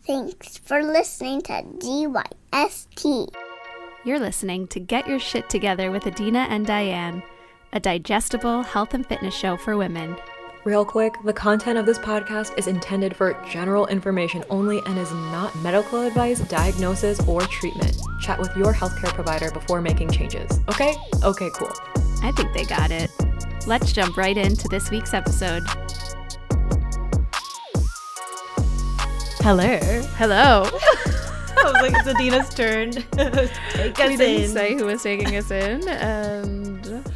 Thanks for listening to GYST. You're listening to Get Your Shit Together with Adina and Diane, a digestible health and fitness show for women. Real quick, the content of this podcast is intended for general information only and is not medical advice, diagnosis, or treatment. Chat with your healthcare provider before making changes. Okay? Okay, cool. I think they got it. Let's jump right into this week's episode. Hello. Hello. I was like, it's Adina's turn. Take us We didn't say who was taking us in, and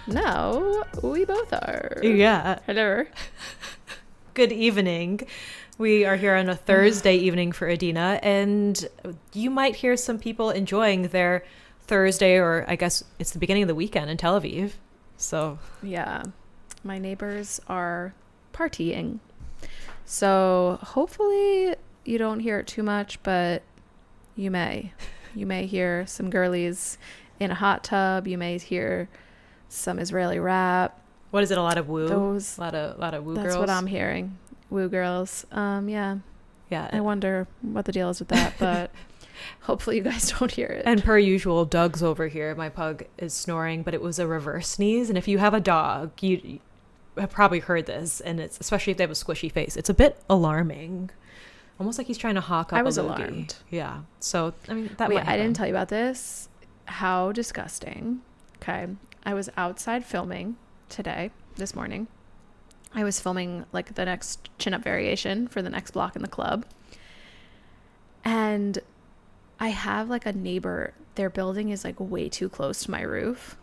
now we both are. Yeah. Hello. Good evening. We are here on a Thursday evening for Adina, and you might hear some people enjoying their Thursday, or I guess it's the beginning of the weekend in Tel Aviv. So Yeah, my neighbors are partying. So hopefully you don't hear it too much, but you may. You may hear some girlies in a hot tub. You may hear some Israeli rap. what is it? A lot of woo? Those, A lot of woo girls? that's what I'm hearing. Woo girls. Yeah. Yeah. I wonder what the deal is with that, but hopefully you guys don't hear it. And per usual, Doug's over here. My pug is snoring, but it was a reverse sneeze. And if you have a dog, you have probably heard this, and it's especially if they have a squishy face. It's a bit alarming, almost like he's trying to hawk up. I was a loogie. alarmed. Yeah. So I mean, that. Wait, might I didn't happen. tell you about this. How disgusting. Okay. I was outside filming this morning. I was filming like the next chin-up variation for the next block in the club. And I have like a neighbor, their building is like way too close to my roof.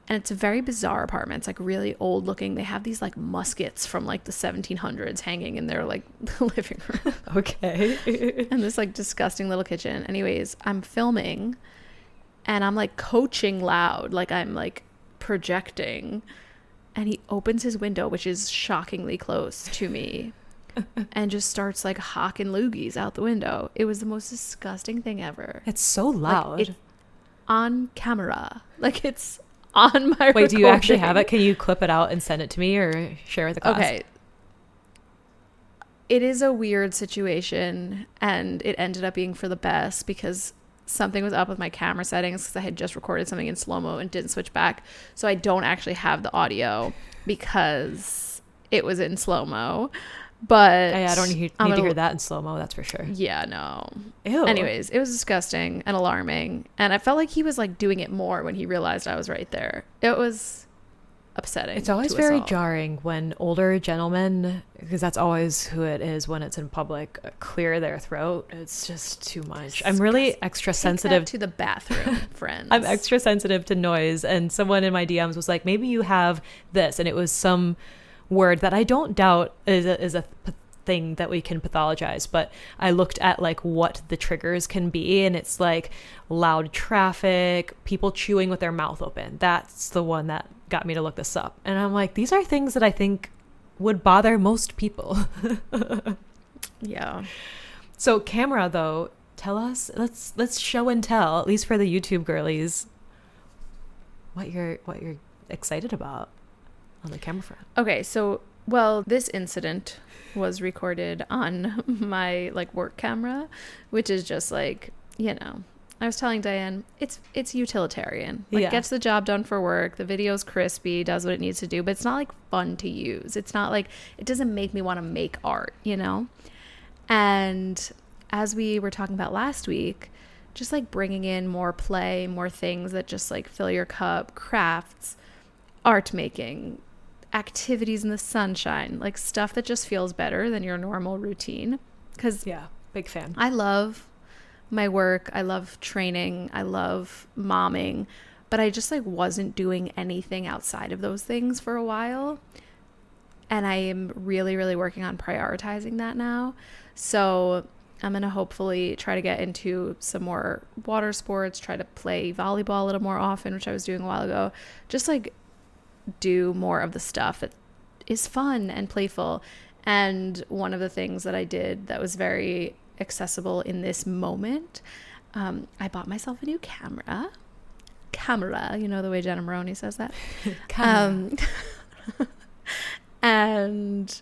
And it's a very bizarre apartment. It's like really old looking. They have these like muskets from like the 1700s hanging in their like living room. Okay. And this like disgusting little kitchen. Anyways, I'm filming and I'm like coaching loud, like I'm like projecting, and he opens his window, which is shockingly close to me, and just starts like hawking loogies out the window. It was the most disgusting thing ever. It's so loud. Like, it's on camera. Like it's on my Wait, do you actually recording. have it? Can you clip it out and send it to me or share with the class? Okay. It is a weird situation, and it ended up being for the best because something was up with my camera settings because I had just recorded something in slow-mo and didn't switch back. So I don't actually have the audio because it was in slow-mo. But I don't need to hear that in slow-mo, that's for sure. Yeah, no. Ew. Anyways, it was disgusting and alarming. And I felt like he was like doing it more when he realized I was right there. It was upsetting. It's always to us very all. jarring when older gentlemen, because that's always who it is when it's in public, clear their throat. It's just too much. I'm really extra sensitive to the bathroom, friends. I'm extra sensitive to noise, and someone in my DMs was like, maybe you have this, and it was some word that I don't doubt is a thing that we can pathologize, but I looked at like what the triggers can be, and it's like loud traffic, people chewing with their mouth open. That's the one that got me to look this up, and I'm like, these are things that I think would bother most people. Yeah. So camera though, tell us, let's show and tell, at least for the YouTube girlies, what you're excited about on the camera front. Okay, so well, this incident was recorded on my like work camera, which is just like, you know, I was telling Diane, it's utilitarian. Like, Yeah. gets the job done for work. The video's crispy, does what it needs to do, but it's not like fun to use. It's not like, it doesn't make me want to make art, you know? And as we were talking about last week, just like bringing in more play, more things that just like fill your cup, crafts, art making, activities in the sunshine, like stuff that just feels better than your normal routine. Because Yeah, big fan. I love my work, I love training, I love momming, but I just like wasn't doing anything outside of those things for a while, and I am really, really working on prioritizing that now. So I'm gonna hopefully try to get into some more water sports, try to play volleyball a little more often, which I was doing a while ago, just like do more of the stuff that is fun and playful. And one of the things that I did that was very accessible in this moment, I bought myself a new camera, you know, the way Jenna Maroney says that. And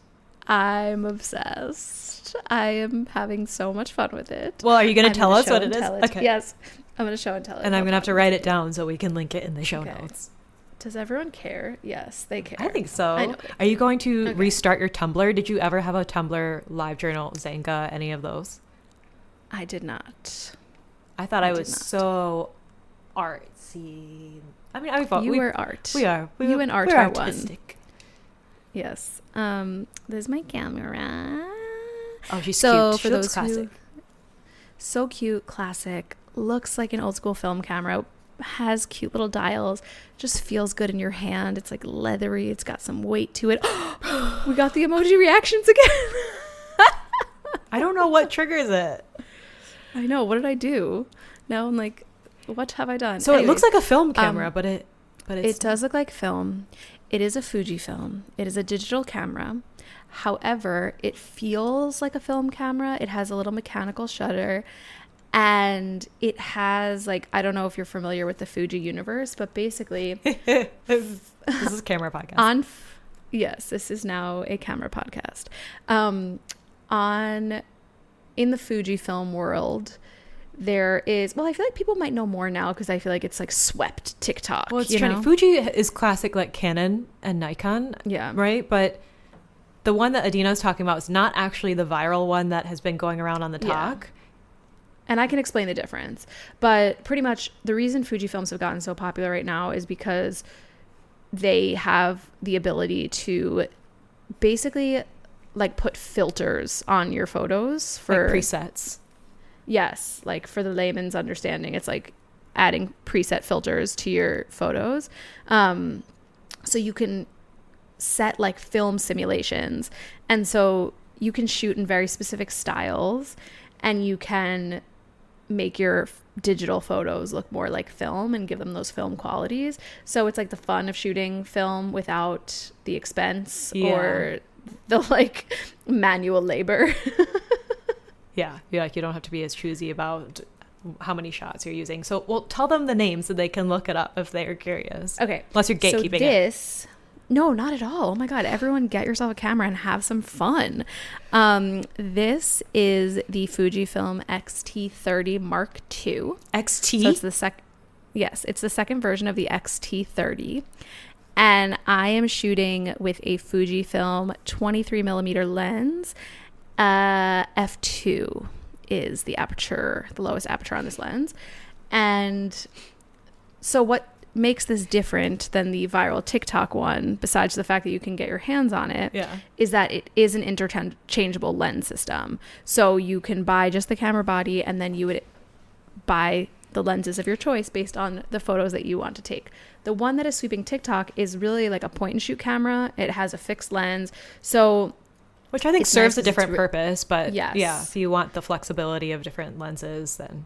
I'm obsessed. I am having so much fun with it. Well, are you going to tell us what it is? Okay. Yes. I'm going to show and tell it. And I'm going to have to write it down so we can link it in the show notes. Does everyone care? Yes, they care. I think so. I know. Are you going to restart your Tumblr? Did you ever have a Tumblr, LiveJournal, Zanga, any of those? I did not. I thought I was so artsy. I mean, you were art. We are. You and art we're are artistic. One. Yes. There's my camera. Oh, she's cute. She looks classic. So cute, classic. Looks like an old school film camera. Has cute little dials. Just feels good in your hand. It's like leathery. It's got some weight to it. We got the emoji reactions again. I don't know what triggers it. I know. What did I do? Now I'm like, what have I done? So Anyways, it looks like a film camera, but it does look like film. It is a Fujifilm. It is a digital camera. However, it feels like a film camera. It has a little mechanical shutter, and it has like, I don't know if you're familiar with the Fuji universe, but basically this is a camera podcast. Yes, this is now a camera podcast. In the Fujifilm world, there is, well, I feel like people might know more now because I feel like it's like swept TikTok. Well, it's trendy. Fuji is classic like Canon and Nikon. Yeah. Right? But the one that Adina was talking about is not actually the viral one that has been going around on the talk. Yeah. And I can explain the difference. But pretty much the reason Fujifilms have gotten so popular right now is because they have the ability to basically like put filters on your photos for like presets. Yes, like for the layman's understanding, it's like adding preset filters to your photos. So you can set like film simulations, and so you can shoot in very specific styles, and you can make your digital photos look more like film and give them those film qualities. So it's like the fun of shooting film without the expense or the like manual labor. Yeah, you don't have to be as choosy about how many shots you're using. So, well, tell them the names so they can look it up if they're curious. Okay. Unless you're gatekeeping it. No, not at all. Oh my God. Everyone get yourself a camera and have some fun. This is the Fujifilm X-T30 Mark II. XT? So it's the second version of the X-T30. And I am shooting with a Fujifilm 23 millimeter lens. F2 is the lowest aperture on this lens. And so what makes this different than the viral TikTok one, besides the fact that you can get your hands on it, is that it is an interchangeable lens system. So you can buy just the camera body, and then you would buy the lenses of your choice based on the photos that you want to take. The one that is sweeping TikTok is really like a point and shoot camera. It has a fixed lens. So which I think serves a different purpose, but if you want the flexibility of different lenses, then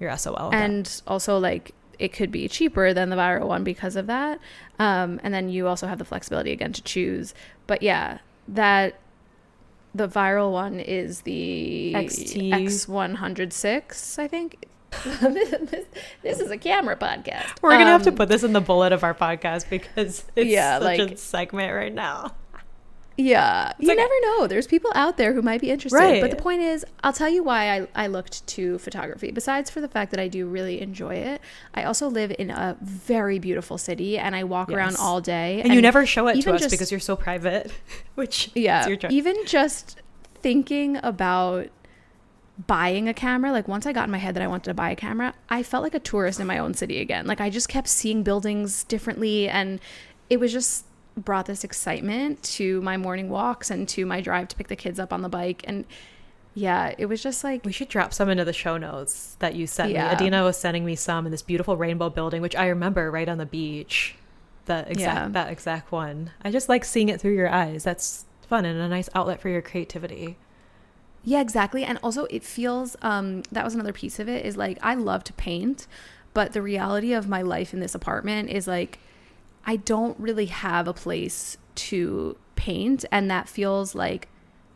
you're SOL. And also, like, it could be cheaper than the viral one because of that. And then you also have the flexibility again to choose. But yeah, the viral one is the X106, I think. This is a camera podcast. We're gonna have to put this in the bullet of our podcast because it's such a segment right now. Yeah, you never know. There's people out there who might be interested. Right. But the point is, I'll tell you why I looked to photography. Besides for the fact that I do really enjoy it, I also live in a very beautiful city, and I walk around all day. And you never show it to us because you're so private, which is your choice. Even just thinking about buying a camera, like once I got in my head that I wanted to buy a camera, I felt like a tourist in my own city again. Like I just kept seeing buildings differently, and it was just brought this excitement to my morning walks and to my drive to pick the kids up on the bike. And yeah, it was just like, we should drop some into the show notes that you sent me. Adina was sending me some in this beautiful rainbow building, which I remember right on the beach, that exact one. I just like seeing it through your eyes. That's fun and a nice outlet for your creativity. Yeah, exactly. And also it feels that was another piece of it, is like I love to paint, but the reality of my life in this apartment is like I don't really have a place to paint, and that feels like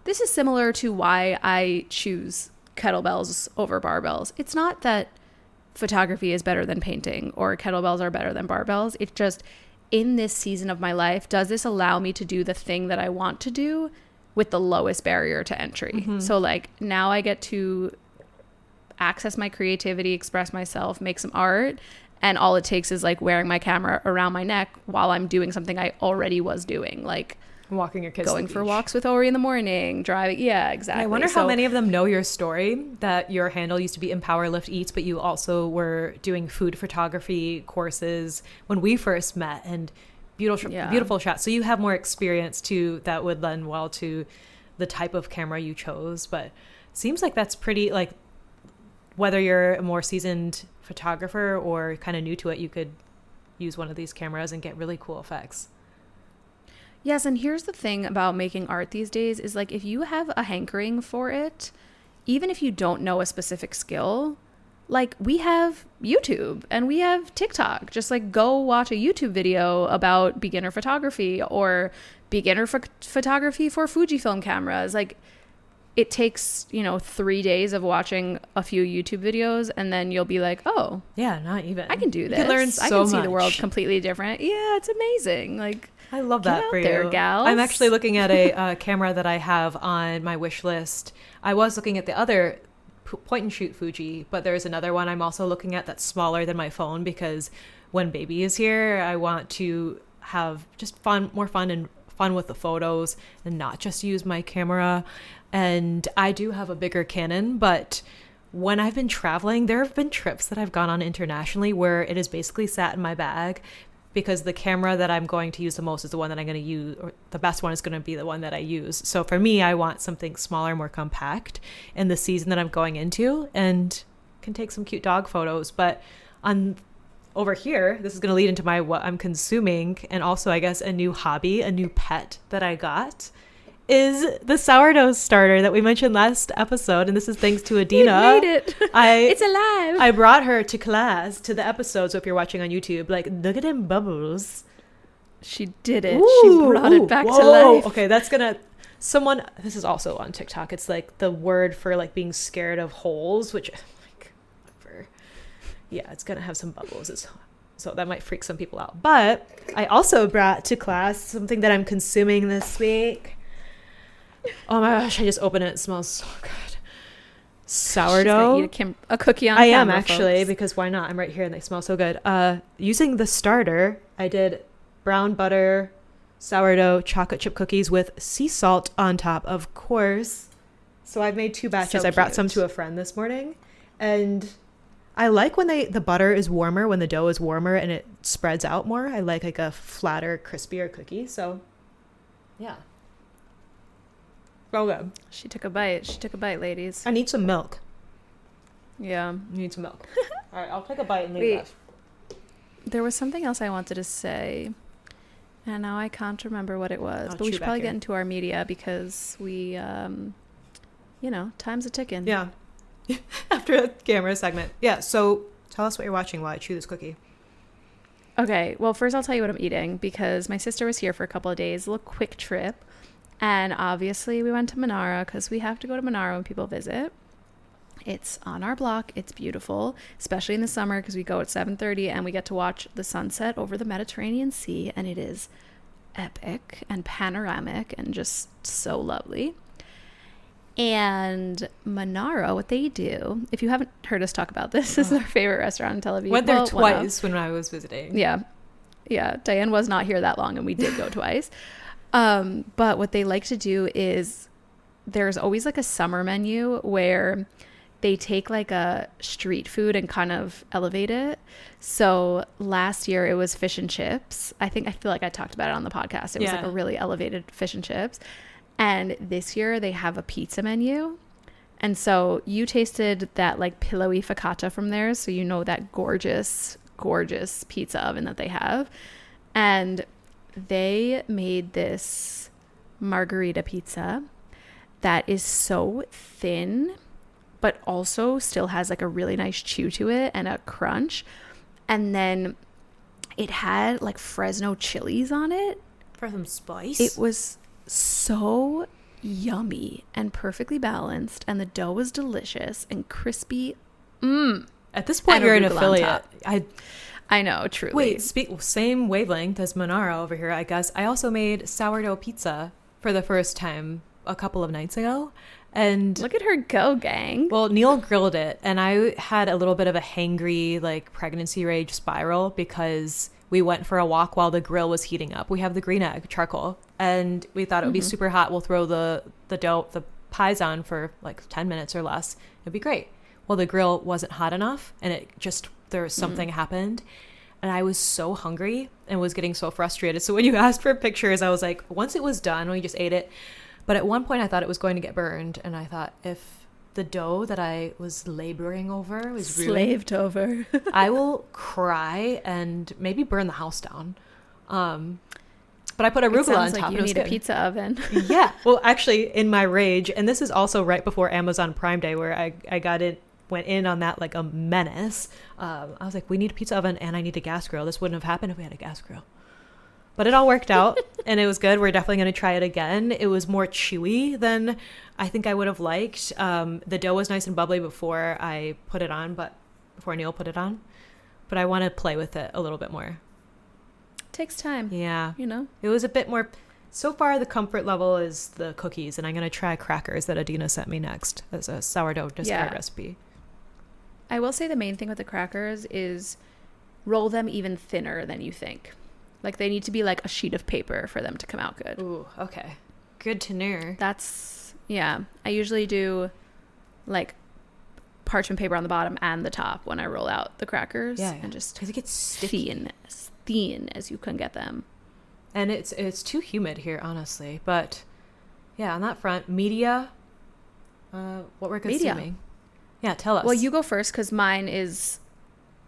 this is similar to why I choose kettlebells over barbells. It's not that photography is better than painting or kettlebells are better than barbells. It's just in this season of my life, does this allow me to do the thing that I want to do with the lowest barrier to entry. So like now I get to access my creativity, express myself, make some art, and all it takes is like wearing my camera around my neck while I'm doing something I already was doing, like walking your kids going for walks with Ori in the morning, driving. Yeah, exactly. I wonder how many of them know your story, that your handle used to be Empower Lift Eats, but you also were doing food photography courses when we first met, and beautiful shots. So you have more experience too that would lend well to the type of camera you chose. But seems like that's pretty, like, whether you're a more seasoned photographer or kind of new to it, you could use one of these cameras and get really cool effects. Yes, and here's the thing about making art these days is like if you have a hankering for it, even if you don't know a specific skill, like we have YouTube and we have TikTok. Just like go watch a YouTube video about beginner photography or beginner photography for Fujifilm cameras. Like it takes, 3 days of watching a few YouTube videos and then you'll be like, oh, yeah, not even. I can do this. You can learn so I can see much. The world completely different. Yeah, it's amazing. Like, I love that get for out you. there, gals. I'm actually looking at a camera that I have on my wish list. I was looking at the other point and shoot Fuji, but there's another one I'm also looking at that's smaller than my phone, because when baby is here, I want to have just more fun with the photos and not just use my camera. And I do have a bigger Canon, but when I've been traveling, there have been trips that I've gone on internationally where it has basically sat in my bag, because the camera that I'm going to use the most is the one that I'm going to use, or the best one is going to be the one that I use. So for me, I want something smaller, more compact in the season that I'm going into, and can take some cute dog photos. But over here, this is going to lead into what I'm consuming, and also I guess a new hobby, a new pet that I got, is the sourdough starter that we mentioned last episode, and this is thanks to Adina. We made it. It's alive. I brought her to class, to the episode, so if you're watching on YouTube, like, look at them bubbles. She did it. She brought it back to life. Okay, this is also on TikTok. It's like the word for like being scared of holes, which, like, whatever. Yeah, it's gonna have some bubbles. So that might freak some people out. But I also brought to class something that I'm consuming this week. Oh my gosh, I just opened it. It smells so good. Sourdough. She's gonna eat a cookie on I camera, am actually, folks. because why not? I'm right here and they smell so good. Using the starter, I did brown butter, sourdough, chocolate chip cookies with sea salt on top, of course. So I've made 2 batches. So I brought cute. some to a friend this morning. And I like when the butter is warmer, when the dough is warmer and it spreads out more. I like a flatter, crispier cookie. So yeah. So good. She took a bite, ladies. I need some milk. Yeah. You need some milk. All right, I'll take a bite and leave that. There was something else I wanted to say, and now I can't remember what it was. But we should probably get into our media, because we, time's a ticking. Yeah. After the camera segment. Yeah, so tell us what you're watching while I chew this cookie. Okay, well, first I'll tell you what I'm eating, because my sister was here for a couple of days, a little quick trip. And obviously we went to Monaro because we have to go to Monaro when people visit. It's on our block. It's beautiful, especially in the summer, because we go at 7:30 and we get to watch the sunset over the Mediterranean Sea. And it is epic and panoramic and just so lovely. And Monaro, what they do, if you haven't heard us talk about this, is our favorite restaurant in Tel Aviv. Went there twice when I was visiting. Yeah. Diane was not here that long and we did go twice. But what they like to do is there's always like a summer menu where they take like a street food and kind of elevate it. So last year it was fish and chips. I feel like I talked about it on the podcast. It was like a really elevated fish and chips. And this year they have a pizza menu. And so you tasted that like pillowy focaccia from there. So you know that gorgeous, gorgeous pizza oven that they have. And they made this margarita pizza that is so thin, but also still has like a really nice chew to it and a crunch. And then it had like Fresno chilies on it. For some spice. It was so yummy and perfectly balanced, and the dough was delicious and crispy. At this point, you're an affiliate. I know, truly. Wait, same wavelength as Monaro over here, I guess. I also made sourdough pizza for the first time a couple of nights ago. And look at her go, gang. well, Neil grilled it, and I had a little bit of a hangry, like, pregnancy rage spiral because we went for a walk while the grill was heating up. We have the green egg charcoal, and we thought it would be super hot. We'll throw the pies on for like 10 minutes or less. It'd be great. Well, the grill wasn't hot enough, and there was something happened, and I was so hungry and was getting so frustrated. So when you asked for pictures, I was like, once it was done, we just ate it. But at one point I thought it was going to get burned, and I thought, if the dough that I was laboring over was slaved over, I will cry and maybe burn the house down. But I put arugula on top. Like you need a pizza oven. Yeah. Well, actually, in my rage, and this is also right before Amazon Prime Day, where I went in on that like a menace. I was like, we need a pizza oven and I need a gas grill. This wouldn't have happened if we had a gas grill. But it all worked out and it was good. We're definitely going to try it again. It was more chewy than I think I would have liked. The dough was nice and bubbly before I put it on, before Neil put it on. But I want to play with it a little bit more. Takes time. Yeah. You know? It was a bit more. So far, the comfort level is the cookies, and I'm going to try crackers that Adina sent me next as a sourdough discard recipe. I will say the main thing with the crackers is roll them even thinner than you think. Like, they need to be like a sheet of paper for them to come out good. Ooh, okay. Good to know. Yeah. I usually do like parchment paper on the bottom and the top when I roll out the crackers. Yeah. And just because it gets sticky. Thin as you can get them. And it's too humid here, honestly. But yeah, on that front, media, what we're consuming. Yeah, tell us. Well, you go first because mine's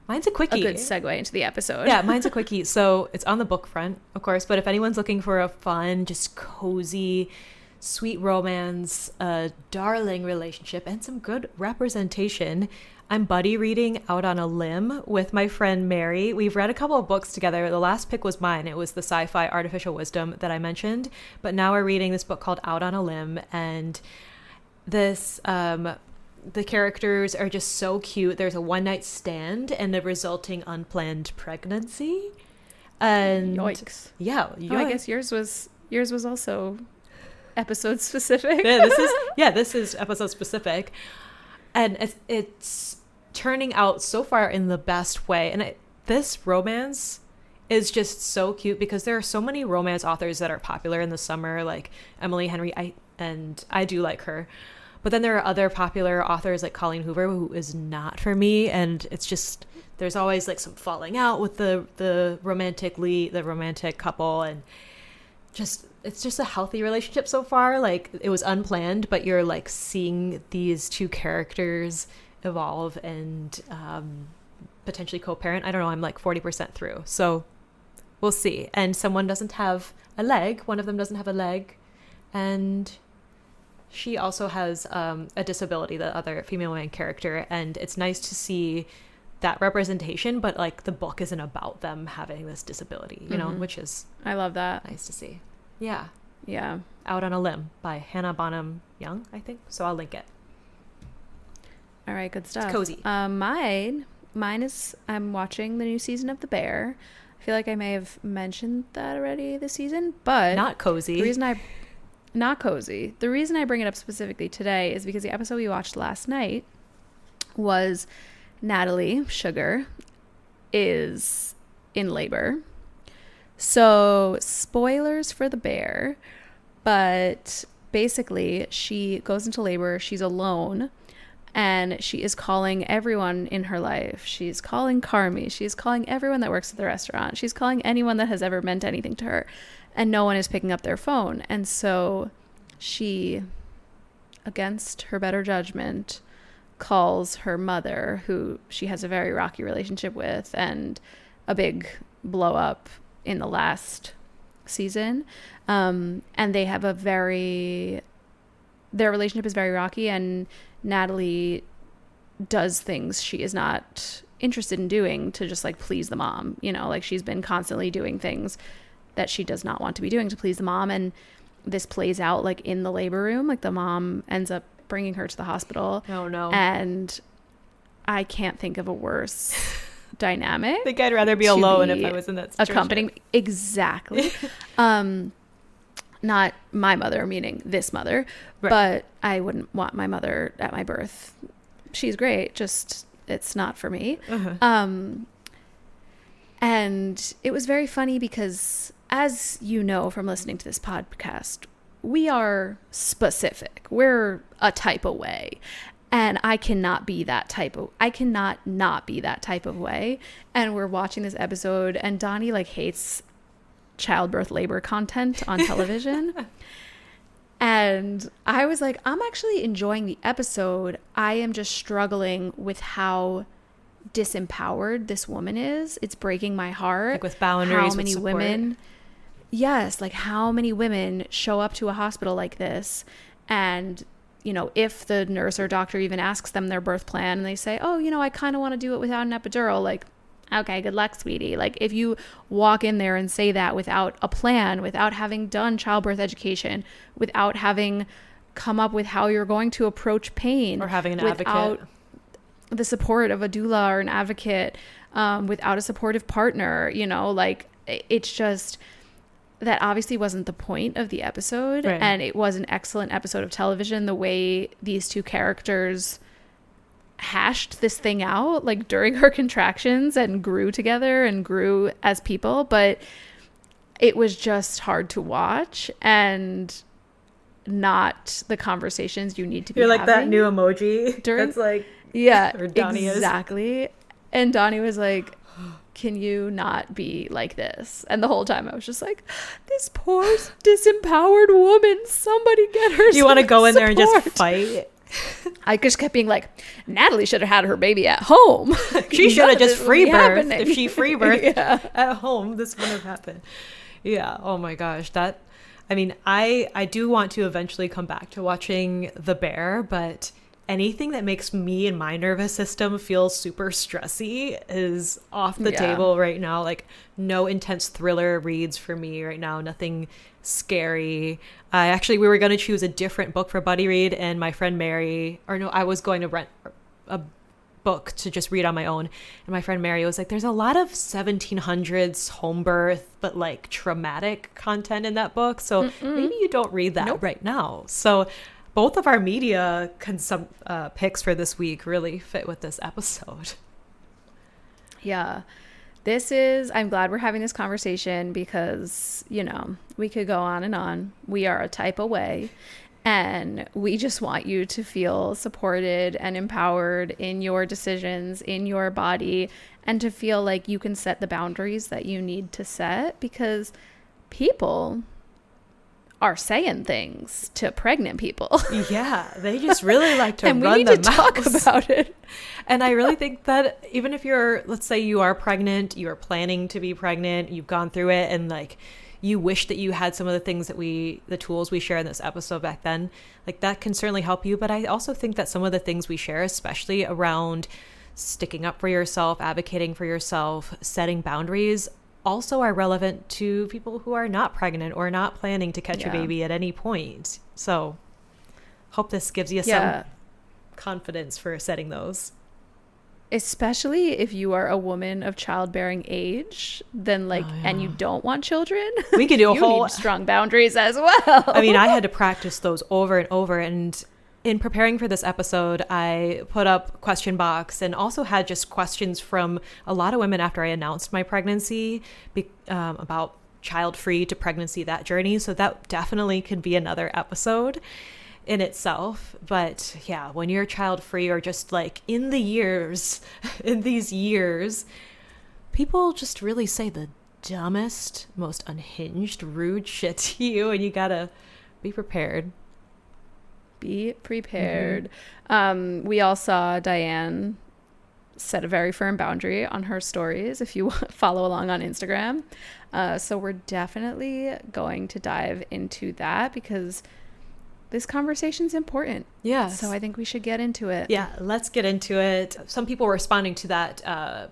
a quickie. A good segue into the episode. Yeah, mine's a quickie. So it's on the book front, of course. But if anyone's looking for a fun, just cozy, sweet romance, a darling relationship, and some good representation, I'm buddy reading Out on a Limb with my friend Mary. We've read a couple of books together. The last pick was mine. It was the sci-fi Artificial Wisdom that I mentioned. But now we're reading this book called Out on a Limb. And this, the characters are just so cute. There's a one-night stand and a resulting unplanned pregnancy. And yikes. Yeah. Oh, I guess yours was also episode specific. This is episode specific. And it's turning out so far in the best way. And this romance is just so cute because there are so many romance authors that are popular in the summer, like Emily Henry, I do like her. But then there are other popular authors like Colleen Hoover, who is not for me. And it's just, there's always like some falling out with the romantic couple, and it's just a healthy relationship so far. Like, it was unplanned, but you're like seeing these two characters evolve and potentially co-parent. I don't know, I'm like 40% through, so we'll see. And someone doesn't have a leg, one of them doesn't have a leg, and she also has a disability, the other female main character, and it's nice to see that representation, but like the book isn't about them having this disability, you know, which is, I love that. nice to see. Yeah. Yeah. Out on a Limb by Hannah Bonham Young, I think. So I'll link it. All right, good stuff. It's cozy. Mine is, I'm watching the new season of The Bear. I feel like I may have mentioned that already this season, but Not cozy. Not cozy. The reason I bring it up specifically today is because the episode we watched last night was Natalie Sugar is in labor. So, spoilers for The Bear, but basically she goes into labor, she's alone, and she is calling everyone in her life. She's calling Carmi, she's calling everyone that works at the restaurant, she's calling anyone that has ever meant anything to her, and no one is picking up their phone. And so she, against her better judgment, calls her mother, who she has a very rocky relationship with and a big blow up in the last season, and they have their relationship is very rocky, and Natalie does things she is not interested in doing to just like please the mom, you know, like she's been constantly doing things that she does not want to be doing to please the mom. And this plays out like in the labor room, like the mom ends up bringing her to the hospital. Oh no. And I can't think of a worse dynamic. I think I'd rather be alone if I was in that situation. Accompanying exactly. Not my mother, meaning this mother, Right. but I wouldn't want my mother at my birth. She's great, just it's not for me. And it was very funny because, as you know from listening to this podcast, we are specific. We're a type of way. And I cannot not be that type of way. And we're watching this episode, and Donnie like hates childbirth labor content on television. And I was like, I'm actually enjoying the episode. I am just struggling with how disempowered this woman is. It's breaking my heart. Like with boundaries, how many with support. women like how many women show up to a hospital like this, and you know, if the nurse or doctor even asks them their birth plan and they say, oh, you know, I kind of want to do it without an epidural, like, okay, good luck, sweetie. Like, if you walk in there and say that without a plan, without having done childbirth education, without having come up with how you're going to approach pain, Or having an without advocate. the support of a doula or an advocate, without a supportive partner, you know, like, it's just, that obviously wasn't the point of the episode. Right. And it was an excellent episode of television, the way these two characters hashed this thing out, like, during her contractions, and grew together and grew as people. But it was just hard to watch, and not the conversations you need to be You're like that having new emoji. during- That's like, yeah, or Donnie is. exactly. And Donnie was like, can you not be like this? And the whole time I was just like, this poor disempowered woman, somebody get her. you want to go in there and just support. fight? I just kept being like, Natalie should have had her baby at home. She should None have of just this would free be birthed. happening. If she free birthed Yeah. at home, this wouldn't have happened. Yeah. Oh my gosh. I mean, I do want to eventually come back to watching The Bear, but anything that makes me and my nervous system feel super stressy is off the Yeah. table right now. Like, no intense thriller reads for me right now. Nothing scary. We were going to choose a different book for buddy read, and my friend Mary, I was going to rent a book to just read on my own, and my friend Mary was like, there's a lot of 1700s home birth but like traumatic content in that book, so maybe you don't read that right now. So both of our media picks for this week really fit with this episode. Yeah. I'm glad we're having this conversation because, you know, we could go on and on. We are a type of way, and we just want you to feel supported and empowered in your decisions, in your body, and to feel like you can set the boundaries that you need to set, because people are saying things to pregnant people. Yeah, they just really like to and run we need the to talk mouths. about it. And I really think that even if let's say you are pregnant, you are planning to be pregnant, you've gone through it, and like you wish that you had some of the things the tools we share in this episode back then, like that can certainly help you. But I also think that some of the things we share, especially around sticking up for yourself, advocating for yourself, setting boundaries, also are relevant to people who are not pregnant or not planning to catch a baby at any point. So hope this gives you some confidence for setting those. Especially if you are a woman of childbearing age, then and you don't want children, we could do a you whole need strong boundaries as well. I mean, I had to practice those over and over, and in preparing for this episode, I put up question box and also had just questions from a lot of women after I announced my pregnancy about child-free to pregnancy, that journey. So that definitely could be another episode in itself. But yeah, when you're child-free or just like in these years, people just really say the dumbest, most unhinged, rude shit to you, and you gotta be prepared. Be prepared. We all saw Diane set a very firm boundary on her stories, if you follow along on Instagram. So we're definitely going to dive into that because this conversation's important. Yes. So I think we should get into it. Yeah, let's get into it. Some people were responding to that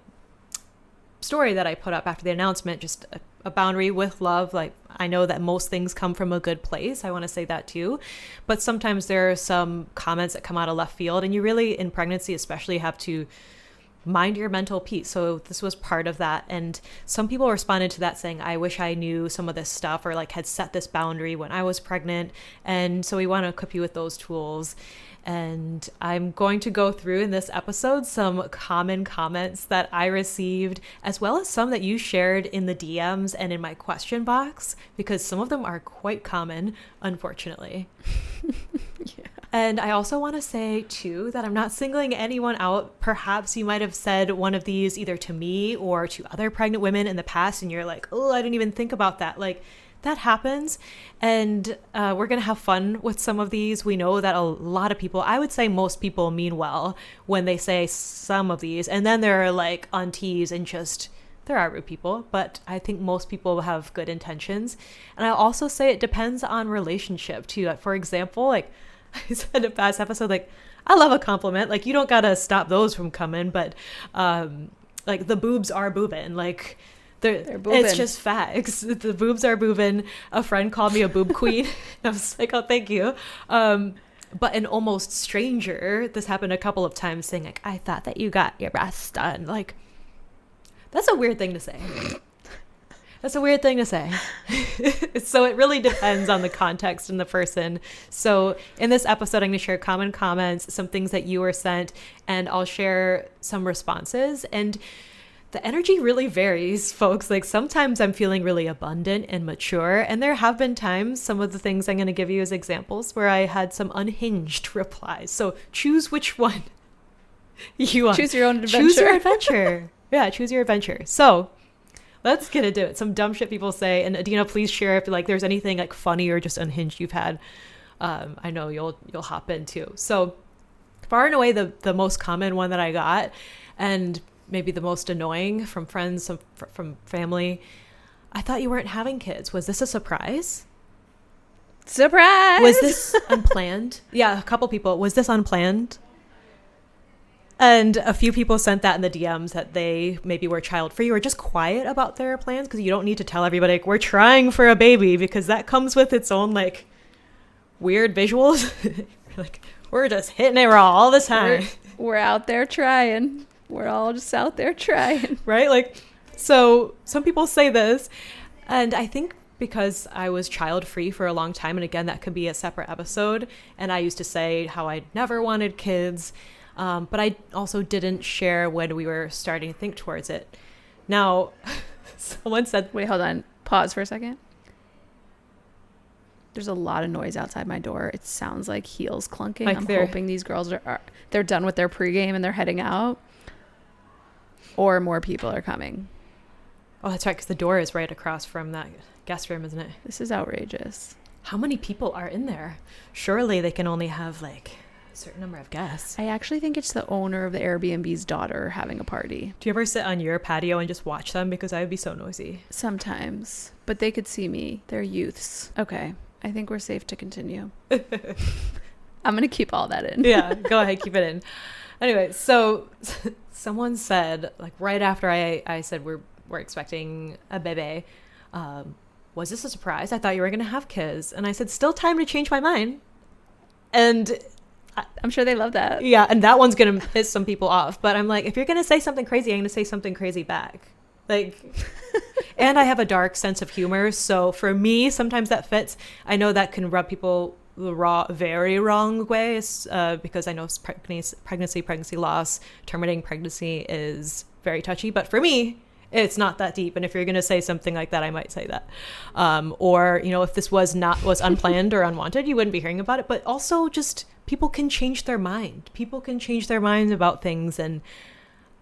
story that I put up after the announcement, just a boundary with love. Like, I know that most things come from a good place. I want to say that too. But sometimes there are some comments that come out of left field, and you really, in pregnancy especially, have to mind your mental peace. So this was part of that. And some people responded to that saying, I wish I knew some of this stuff, or like had set this boundary when I was pregnant. And so we want to equip you with those tools. And I'm going to go through in this episode some common comments that I received, as well as some that you shared in the DMs and in my question box, because some of them are quite common, unfortunately. Yeah. And I also want to say, too, that I'm not singling anyone out. Perhaps you might have said one of these either to me or to other pregnant women in the past, and you're like, oh, I didn't even think about that. Like, that happens. And we're going to have fun with some of these. We know that a lot of people, I would say most people, mean well when they say some of these. And then there are like aunties and just, there are rude people, but I think most people have good intentions. And I also say it depends on relationship too. For example, like I said in a past episode, like I love a compliment. Like you don't got to stop those from coming, but like the boobs are boobin'. Like they're boobin'. It's just facts. The boobs are boobin'. A friend called me a boob queen. I was like, oh, thank you. But an almost stranger, this happened a couple of times, saying like, I thought that you got your breasts done. Like, that's a weird thing to say. That's a weird thing to say. So it really depends on the context and the person. So in this episode, I'm going to share common comments, some things that you were sent, and I'll share some responses. And the energy really varies, folks. Like sometimes I'm feeling really abundant and mature. And there have been times, some of the things I'm going to give you as examples, where I had some unhinged replies. So choose which one you want. Choose your own adventure. Choose your adventure. Yeah, choose your adventure. So let's get into it. Some dumb shit people say. And Adina, please share if like there's anything like funny or just unhinged you've had. I know you'll hop in too. So far and away, the most common one that I got, and maybe the most annoying from friends, from family. I thought you weren't having kids. Was this a surprise? Surprise! Was this unplanned? Yeah, a couple people. Was this unplanned? And a few people sent that in the DMs that they maybe were child-free or just quiet about their plans, because you don't need to tell everybody, like, we're trying for a baby, because that comes with its own, like, weird visuals. Like, we're just hitting it raw all the time. We're out there trying. We're all just out there trying. Right? Like, so some people say this, and I think because I was child-free for a long time, and again, that could be a separate episode, and I used to say how I never wanted kids, but I also didn't share when we were starting to think towards it. Now, someone said... Wait, hold on. Pause for a second. There's a lot of noise outside my door. It sounds like heels clunking. Like I'm hoping these girls they're done with their pregame and they're heading out. Or more people are coming. Oh, that's right, because the door is right across from that guest room, isn't it? This is outrageous. How many people are in there? Surely they can only have, like, a certain number of guests. I actually think it's the owner of the Airbnb's daughter having a party. Do you ever sit on your patio and just watch them? Because I would be so noisy. Sometimes. But they could see me. They're youths. Okay. I think we're safe to continue. I'm going to keep all that in. Yeah, go ahead. Keep it in. Anyway, so someone said, like right after I said we're expecting a bebe, was this a surprise? I thought you were going to have kids. And I said, still time to change my mind. And I'm sure they love that. Yeah, and that one's going to piss some people off. But I'm like, if you're going to say something crazy, I'm going to say something crazy back. Like, and I have a dark sense of humor. So for me, sometimes that fits. I know that can rub people the very wrong ways, because I know pregnancy loss, terminating pregnancy is very touchy. But for me, it's not that deep. And if you're going to say something like that, I might say that. Or, you know, if this was unplanned or unwanted, you wouldn't be hearing about it. But also just people can change their mind. People can change their minds about things. And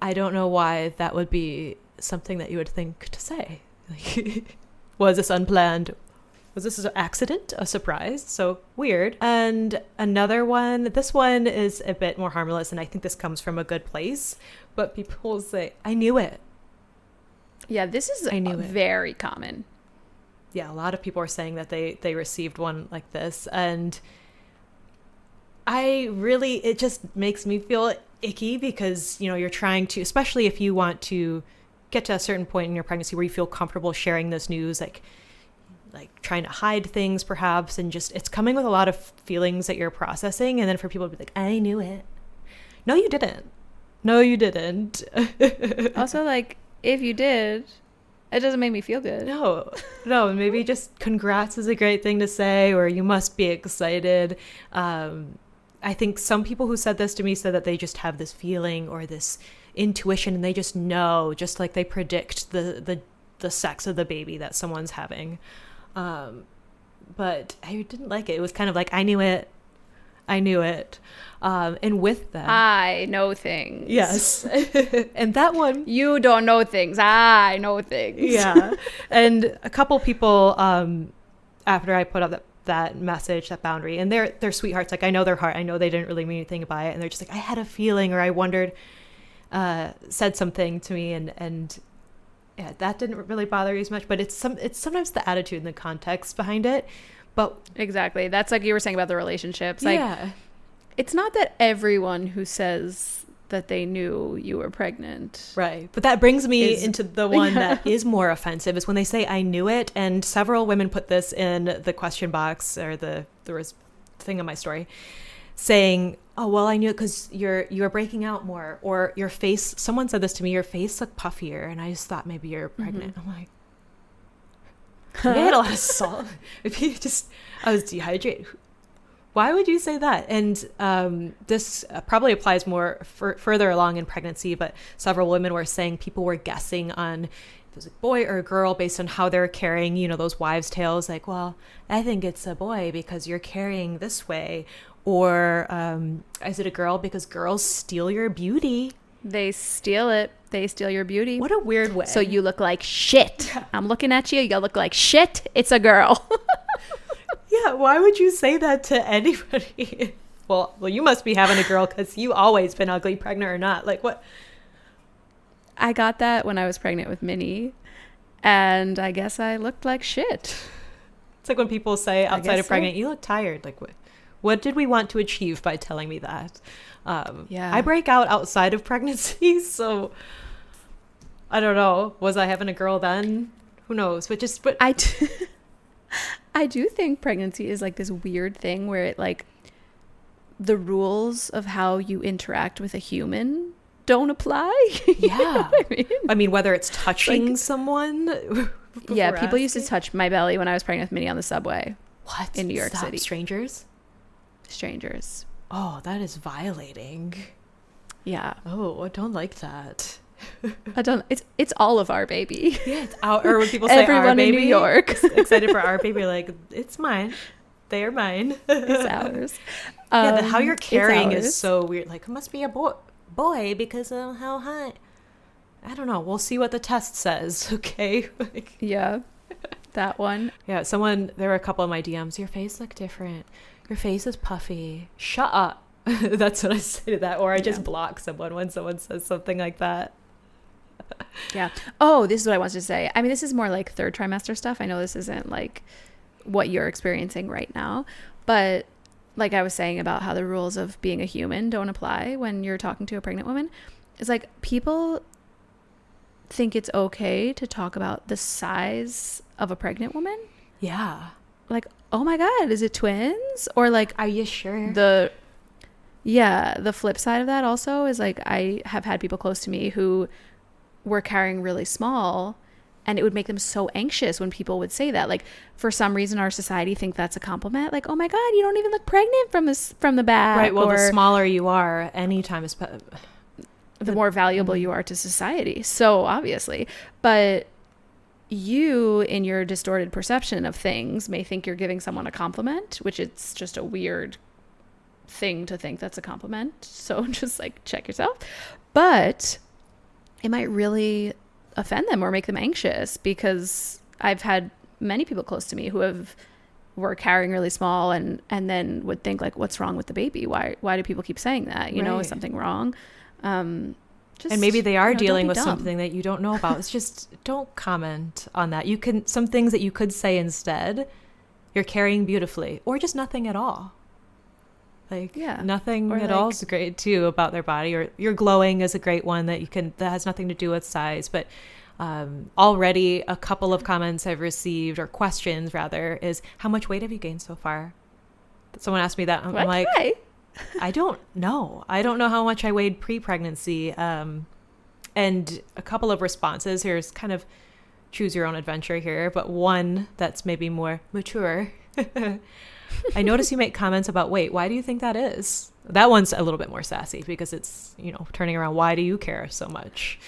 I don't know why that would be something that you would think to say. Like, was this unplanned? Was this an accident? A surprise? So weird. And another one, this one is a bit more harmless, and I think this comes from a good place, but people will say, I knew it. Yeah, this is very common. Yeah, a lot of people are saying that they received one like this, and it just makes me feel icky, because, you know, you're trying to, especially if you want to get to a certain point in your pregnancy where you feel comfortable sharing this news, like trying to hide things perhaps, and just it's coming with a lot of feelings that you're processing, and then for people to be like, I knew it. No, you didn't. No, you didn't. Also, like, if you did, it doesn't make me feel good. No, maybe just congrats is a great thing to say, or you must be excited. I think some people who said this to me said that they just have this feeling or this intuition, and they just know, just like they predict the sex of the baby that someone's having. But I didn't like it. It was kind of like, I knew it. And with that, I know things. yes. And that one, You don't know things. I know things. yeah. And a couple people, after I put up that message, that boundary, and they're sweethearts. Like, I know their heart. I know they didn't really mean anything by it. And they're just like, I had a feeling, or I wondered, said something to me. And yeah, that didn't really bother me as much, but it's sometimes the attitude and the context behind it. But Exactly. That's like you were saying about the relationships. Like, yeah. it's not that everyone who says that they knew you were pregnant. Right. But that brings me into the one that is more offensive, is when they say, I knew it. And several women put this in the question box, or there was thing on my story, saying, oh, well, I knew it because you're breaking out more, or your face, someone said this to me, your face looked puffier, and I just thought maybe you're pregnant. I'm like, you ate a lot of salt. If you just, I was dehydrated. Why would you say that? And this probably applies more further along in pregnancy, but several women were saying people were guessing on if it was a boy or a girl based on how they're carrying, those wives' tales, like, well, I think it's a boy because you're carrying this way. Or is it a girl because girls steal your beauty? They steal it. They steal your beauty. What a weird way. So you look like shit. I'm looking at you. You look like shit. It's a girl. Yeah, why would you say that to anybody? Well, you must be having a girl because you always been ugly, pregnant or not. Like, what? I got that when I was pregnant with Minnie, and I guess I looked like shit. It's like when people say outside of pregnant, so. you look tired. Like, what did we want to achieve by telling me that? Yeah. I break out outside of pregnancy, so I don't know. Was I having a girl then? Who knows? But I do think pregnancy is like this weird thing where it, like, the rules of how you interact with a human don't apply. Yeah. I mean, whether it's touching like, someone. Yeah, people used to touch my belly when I was pregnant with Minnie on the subway. What? In New York Stop. City. Strangers. Oh, that is violating. Yeah. Oh, I don't like that. It's all of our baby. Yeah, it's or when people say everyone our baby in New York excited for our baby, like, it's mine. They are mine. It's ours. Yeah, how you're carrying ours. is so weird. Like, it must be a boy because of how high. I don't know. We'll see what the test says. Okay. Yeah, that one. Yeah, there were a couple of my DMs. Your face looked different. Your face is puffy. Shut up. That's what I say to that. Or I just block someone when someone says something like that. Yeah. Oh, this is what I wanted to say. I mean, this is more like third trimester stuff. I know this isn't like what you're experiencing right now, but like I was saying about how the rules of being a human don't apply when you're talking to a pregnant woman. It's like people think it's okay to talk about the size of a pregnant woman. Yeah. Like, oh my God, is it twins? Or like, are you sure? The flip side of that also is like, I have had people close to me who were carrying really small, and it would make them so anxious when people would say that. Like, for some reason, our society think that's a compliment. Like, oh my God, you don't even look pregnant from the back. Right. Well, the smaller you are, anytime is the more valuable you are to society. So obviously, but you, in your distorted perception of things, may think you're giving someone a compliment, which it's just a weird thing to think that's a compliment. So just like check yourself. But it might really offend them or make them anxious, because I've had many people close to me who were carrying really small and then would think like, what's wrong with the baby? Why do people keep saying that? You know, is something wrong? And maybe they are dealing with something that you don't know about. It's just, don't comment on that. Some things that you could say instead, you're carrying beautifully, or just nothing at all. Like, nothing at all is great too about their body. Or you're glowing is a great one that has nothing to do with size. But already a couple of comments I've received, or questions rather, is how much weight have you gained so far? Someone asked me that. I'm like, Hi. I don't know. I don't know how much I weighed pre-pregnancy. And a couple of responses. Here's kind of choose your own adventure here, but one that's maybe more mature. I notice you make comments about weight. Why do you think that is? That one's a little bit more sassy because it's, turning around. Why do you care so much?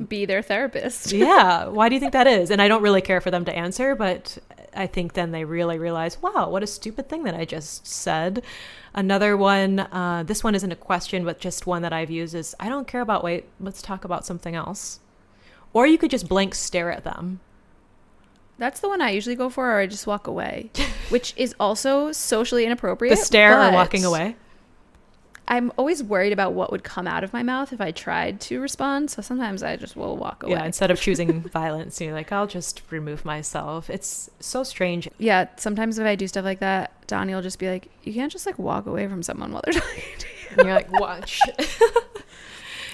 Be their therapist. Yeah. Why do you think that is? And I don't really care for them to answer, but I think then they really realize, wow, what a stupid thing that I just said. Another one, this one isn't a question, but just one that I've used is, I don't care about weight. Let's talk about something else. Or you could just blank stare at them. That's the one I usually go for, or I just walk away, which is also socially inappropriate. The stare or walking away? I'm always worried about what would come out of my mouth if I tried to respond. So sometimes I just will walk away. Yeah, instead of choosing violence, you're like, I'll just remove myself. It's so strange. Yeah, sometimes if I do stuff like that, Donnie will just be like, you can't just like walk away from someone while they're talking to you. And you're like, watch.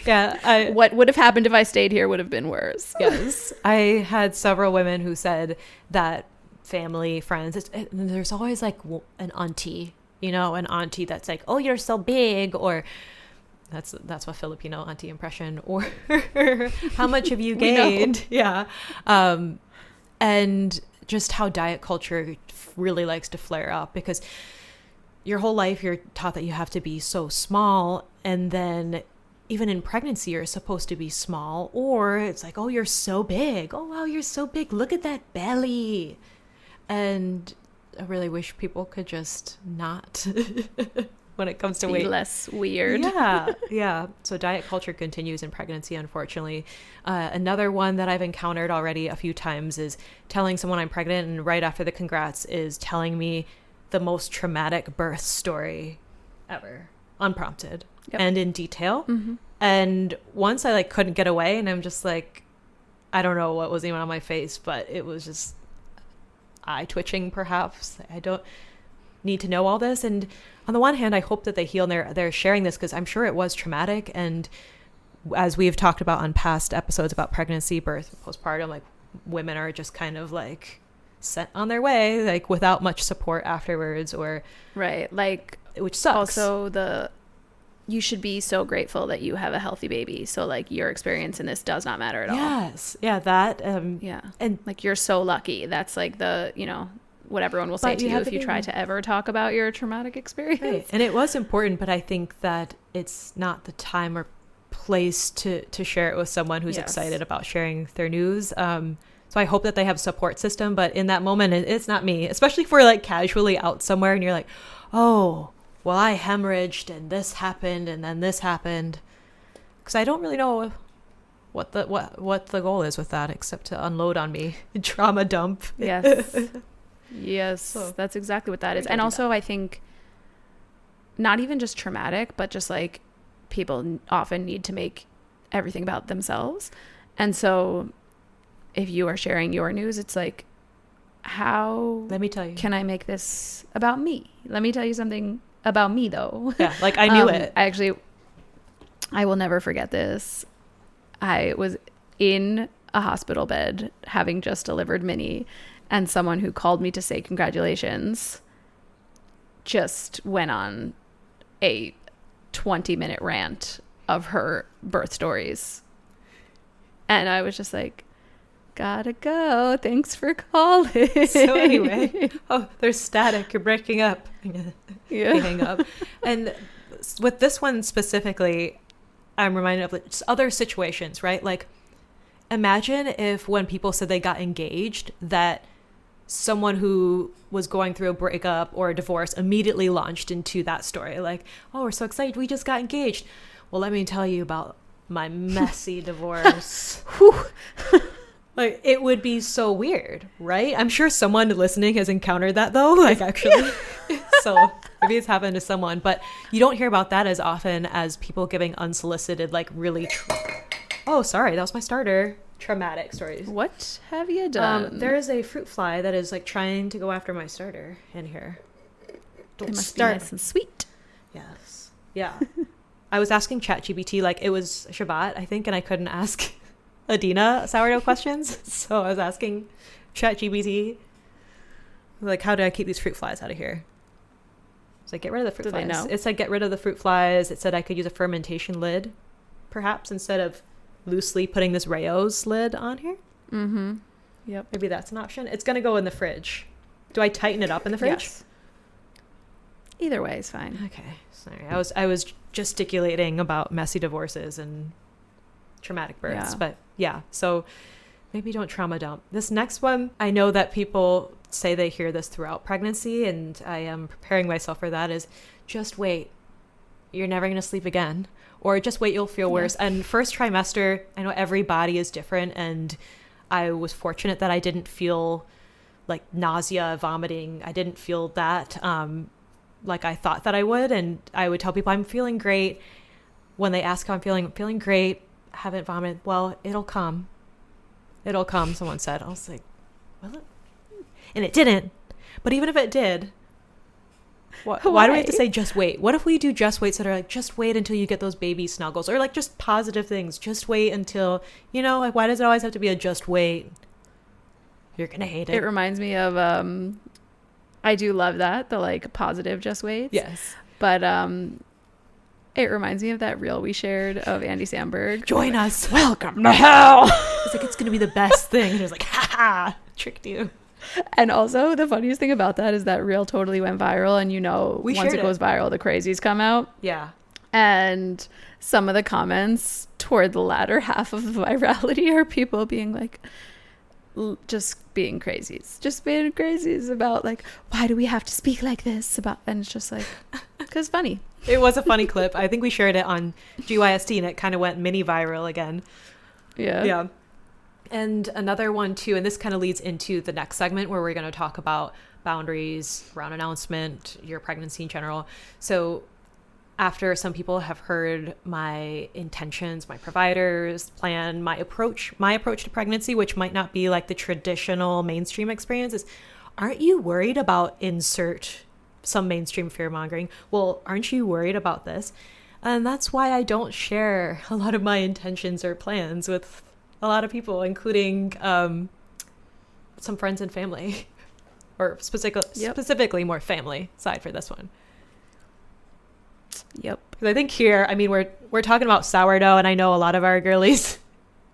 Yeah. What would have happened if I stayed here would have been worse. Yes. I had several women who said that family, friends, there's always like an auntie, an auntie that's like, oh, you're so big, or that's a Filipino auntie impression, or how much have you gained? Yeah. And just how diet culture really likes to flare up, because your whole life you're taught that you have to be so small, and then even in pregnancy, you're supposed to be small, or it's like, oh, you're so big. Oh, wow, you're so big. Look at that belly. And I really wish people could just not when it comes to be weight. Less weird. Yeah, yeah. So diet culture continues in pregnancy, unfortunately. Another one that I've encountered already a few times is telling someone I'm pregnant, and right after the congrats is telling me the most traumatic birth story ever, unprompted. Yep. And in detail. Mm-hmm. And once I couldn't get away, and I'm just like, I don't know what was even on my face, but it was just eye twitching, perhaps. I don't need to know all this. And on the one hand, I hope that they heal, and they're sharing this because I'm sure it was traumatic. And as we've talked about on past episodes about pregnancy, birth, postpartum, women are just kind of sent on their way, without much support afterwards, or right, which sucks. Also, you should be so grateful that you have a healthy baby. So your experience in this does not matter at all. Yes. Yeah. That, yeah. And you're so lucky. That's what everyone will say to you if you try to ever talk about your traumatic experience. Right. And it was important, but I think that it's not the time or place to share it with someone who's excited about sharing their news. So I hope that they have a support system, but in that moment, it's not me, especially if we're casually out somewhere and you're like, oh, well, I hemorrhaged and this happened and then this happened, because I don't really know what the goal is with that except to unload on me. Trauma dump. Yes. Yes. So, that's exactly what that is. And also, I think not even just traumatic, but just people often need to make everything about themselves. And so if you are sharing your news, it's how let me tell you, can I make this about me? Let me tell you something about me, though. Yeah, I knew it. I will never forget this. I was in a hospital bed having just delivered Minnie, and someone who called me to say congratulations just went on a 20-minute rant of her birth stories. And I was just like, gotta go. Thanks for calling. So anyway, there's static. You're breaking up. Yeah. You hang up. And with this one specifically, I'm reminded of just other situations, right? Imagine if when people said they got engaged, that someone who was going through a breakup or a divorce immediately launched into that story. Oh, we're so excited. We just got engaged. Well, let me tell you about my messy divorce. It would be so weird, right? I'm sure someone listening has encountered that, though, actually. So maybe it's happened to someone, but you don't hear about that as often as people giving unsolicited, really oh, sorry, that was my starter. Traumatic stories. What have you done? There is a fruit fly that is trying to go after my starter in here. It must be nice and sweet. Yes. Yeah. I was asking ChatGPT, it was Shabbat, I think, and I couldn't ask Adina sourdough questions. So I was asking ChatGPT, how do I keep these fruit flies out of here? So get rid of the fruit Do they flies. know? It said get rid of the fruit flies. It said I could use a fermentation lid, perhaps, instead of loosely putting this Rayo's lid on here. Mm-hmm. Yep. Maybe that's an option. It's going to go in the fridge. Do I tighten it up in the fridge? Yes. Either way is fine. Okay. Sorry. I was gesticulating about messy divorces and traumatic births. Yeah. But yeah, so maybe don't trauma dump. This next one, I know that people say they hear this throughout pregnancy, and I am preparing myself for that, is just wait. You're never going to sleep again. Or just wait, you'll feel worse. And first trimester, I know every body is different, and I was fortunate that I didn't feel like nausea, vomiting. I didn't feel that like I thought that I would. And I would tell people I'm feeling great. When they ask how I'm feeling great, haven't vomited. Well, it'll come. It'll come, someone said. I was like, will it? And it didn't. But even if it did, why do we have to say just wait? What if we do just waits that are like, just wait until you get those baby snuggles? Or like just positive things. Just wait until, you know, like why does it always have to be a just wait? You're going to hate it. It reminds me of, I do love that, the like positive just waits. Yes. But it reminds me of that reel we shared of Andy Samberg. Join us. Welcome to hell. It's like, it's going to be the best thing. And it was like, ha ha, tricked you. And also the funniest thing about that is that reel totally went viral, and We once shared it goes viral, the crazies come out. Yeah. And some of the comments toward the latter half of the virality are people being like, just being crazies about like, why do we have to speak like this about, and it's just like, because funny. It was a funny clip. I think we shared it on GYST, and it kind of went mini viral again. Yeah. And another one too, and this kind of leads into the next segment where we're going to talk about boundaries around announcement, your pregnancy in general. So after some people have heard my intentions, my provider's plan, my approach to pregnancy, which might not be like the traditional mainstream experience, is, aren't you worried about insert some mainstream fear mongering? Well, aren't you worried about this? And that's why I don't share a lot of my intentions or plans with a lot of people, including some friends and family, or specifically more family side for this one. Yep. Because I think here, I mean, we're talking about sourdough, and I know a lot of our girlies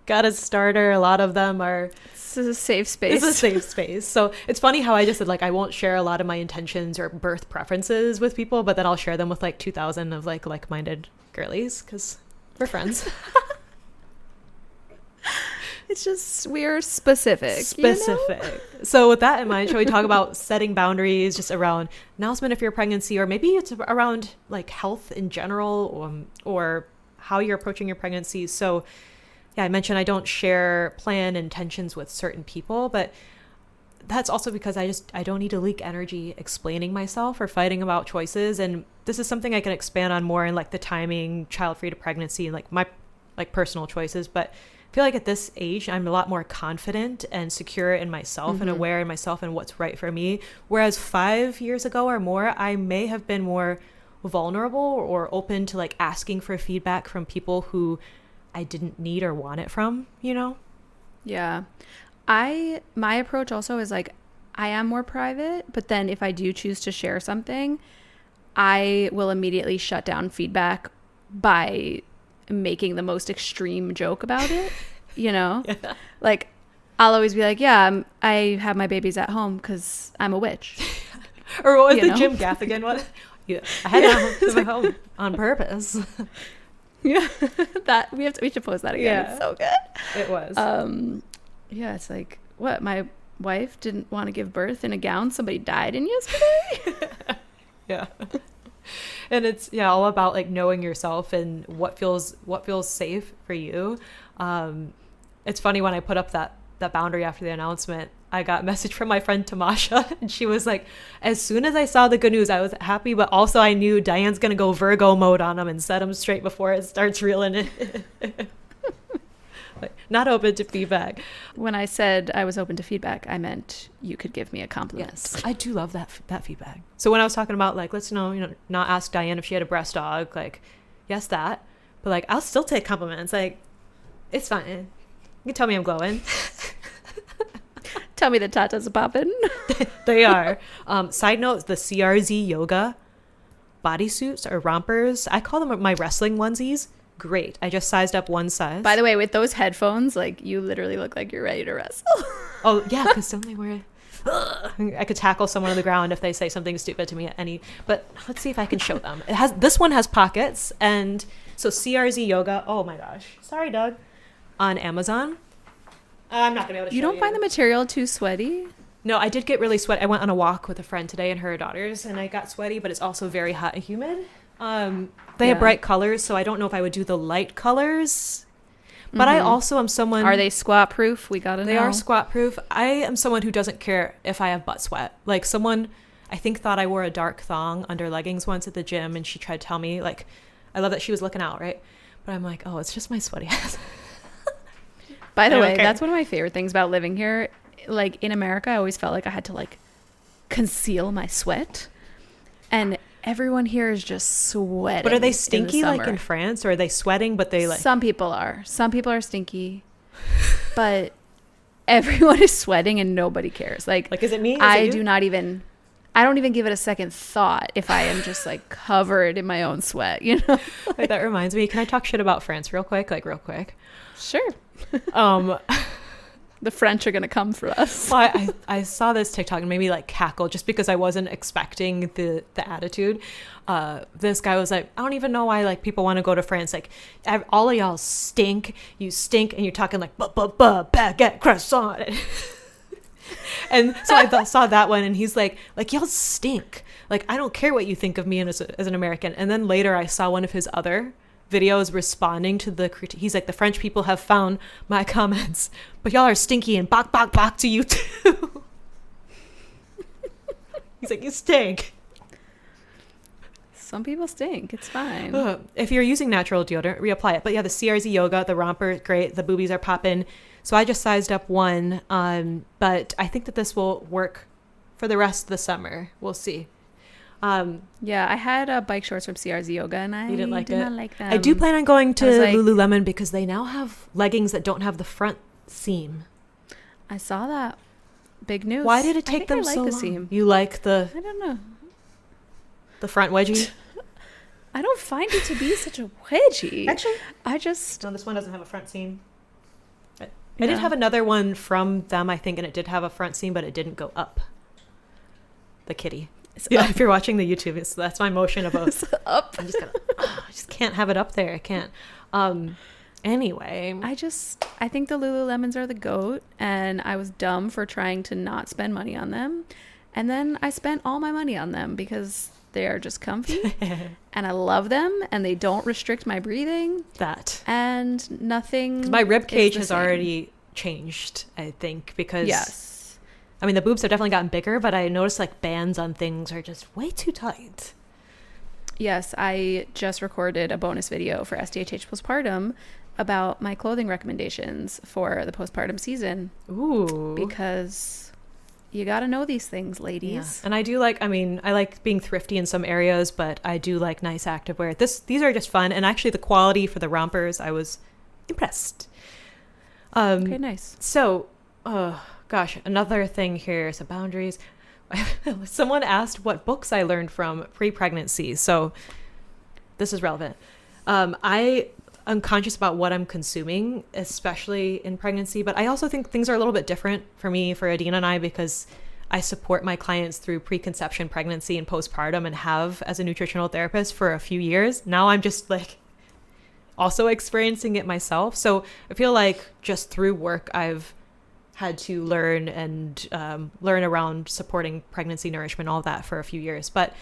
got a starter. A lot of them are. This is a safe space. It's a safe space. So it's funny how I just said, like, I won't share a lot of my intentions or birth preferences with people, but then I'll share them with like 2,000 of like-minded girlies because we're friends. It's just, we're specific. Specific. You know? So with that in mind, shall we talk about setting boundaries just around announcement of your pregnancy, or maybe it's around like health in general, or how you're approaching your pregnancy? So yeah, I mentioned I don't share plan intentions with certain people, but that's also because I don't need to leak energy explaining myself or fighting about choices. And this is something I can expand on more in like the timing, child free to pregnancy, and like my like personal choices. But I feel like at this age, I'm a lot more confident and secure in myself and aware in myself and what's right for me. Whereas 5 years ago or more, I may have been more vulnerable or open to like asking for feedback from people who I didn't need or want it from, you know? Yeah. My approach also is like, I am more private, but then if I do choose to share something, I will immediately shut down feedback by making the most extreme joke about it, you know? Yeah. Like, I'll always be like, yeah, I have my babies at home because I'm a witch. Or what was the know? Jim Gaffigan one? Yeah, I had to have home on purpose. Yeah. That we should post that again. Yeah. It's so good. It was. Yeah, it's like, what, my wife didn't want to give birth in a gown somebody died in yesterday? Yeah. And it's all about like knowing yourself and what feels safe for you. It's funny, when I put up that boundary after the announcement, I got a message from my friend Tamasha, and she was like, as soon as I saw the good news, I was happy, but also I knew Diane's gonna go Virgo mode on him and set him straight before it starts reeling in. Like, not open to feedback. When I said I was open to feedback, I meant you could give me a compliment. Yes, I do love that feedback. So when I was talking about like, let's not ask Diane if she had a breast dog, like, yes, that, but like, I'll still take compliments. Like, it's fine. You can tell me I'm glowing. Tell me the tatas are popping. They are. Side note, the CRZ yoga bodysuits or rompers. I call them my wrestling onesies. Great. I just sized up one size. By the way, with those headphones, like, you literally look like you're ready to wrestle. Oh, yeah, because don't they wear... I could tackle someone on the ground if they say something stupid to me at any... But let's see if I can show them. This one has pockets. And so CRZ Yoga... Oh, my gosh. Sorry, Doug. On Amazon. I'm not going to be able to show you. You don't find the material too sweaty? No, I did get really sweaty. I went on a walk with a friend today and her daughters, and I got sweaty, but it's also very hot and humid. They have bright colors, so I don't know if I would do the light colors. But I also am someone... Are they squat proof? We gotta know. They are squat proof. I am someone who doesn't care if I have butt sweat. Like, someone, I think, thought I wore a dark thong under leggings once at the gym, and she tried to tell me, like, I love that she was looking out, right? But I'm like, oh, it's just my sweaty ass. By the way, that's one of my favorite things about living here. Like, in America, I always felt like I had to, like, conceal my sweat. And everyone here is just sweating. But are they stinky like in France, or are they sweating but they like... Some people are stinky. But everyone is sweating and nobody cares. Like is it me? I don't even give it a second thought if I am just like covered in my own sweat, you know? Wait, that reminds me, can I talk shit about France real quick? Sure. The French are going to come for us. Well, I saw this TikTok and made me like cackle just because I wasn't expecting the attitude. This guy was like, I don't even know why like people want to go to France. Like, all of y'all stink. You stink, and you're talking like baguette croissant. And so I saw that one, and he's like y'all stink. Like, I don't care what you think of me as an American. And then later I saw one of his other videos responding to the critique. He's like, the French people have found my comments, but y'all are stinky, and bok to you too. He's like, you stink. Some people stink. It's fine. If you're using natural deodorant, reapply it. But yeah, the CRZ Yoga, the romper, great. The boobies are popping. So I just sized up one, but I think that this will work for the rest of the summer. We'll see. Yeah, I had bike shorts from CRZ Yoga, and I did not like them. I do plan on going to Lululemon because they now have leggings that don't have the front seam. I saw that. Big news. Why did it take them so long? Seam. You like the... I don't know. The front wedgie? I don't find it to be such a wedgie. Actually, I just... No, this one doesn't have a front seam. I did have another one from them, I think, and it did have a front seam, but it didn't go up. The kitty. If you're watching the YouTube, that's my motion of a up. I'm just gonna, I just can't have it up there. I can't. Anyway, I think the Lululemons are the GOAT, and I was dumb for trying to not spend money on them, and then I spent all my money on them because they are just comfy, and I love them, and they don't restrict my breathing. And nothing. My rib cage has already changed, I think, because yes. I mean, the boobs have definitely gotten bigger, but I noticed like bands on things are just way too tight. Yes, I just recorded a bonus video for SDHH Postpartum about my clothing recommendations for the postpartum season. Ooh. Because you got to know these things, ladies. Yeah. And I do like, I like being thrifty in some areas, but I do like nice activewear. These are just fun. And actually the quality for the rompers, I was impressed. Okay, nice. So, gosh, another thing here is the boundaries. Someone asked what books I learned from pre-pregnancy. So this is relevant. I am conscious about what I'm consuming, especially in pregnancy. But I also think things are a little bit different for me, for Adina and I, because I support my clients through preconception, pregnancy, and postpartum, and have as a nutritional therapist for a few years. Now I'm just like also experiencing it myself. So I feel like just through work, I've had to learn around supporting pregnancy, nourishment, all that for a few years. But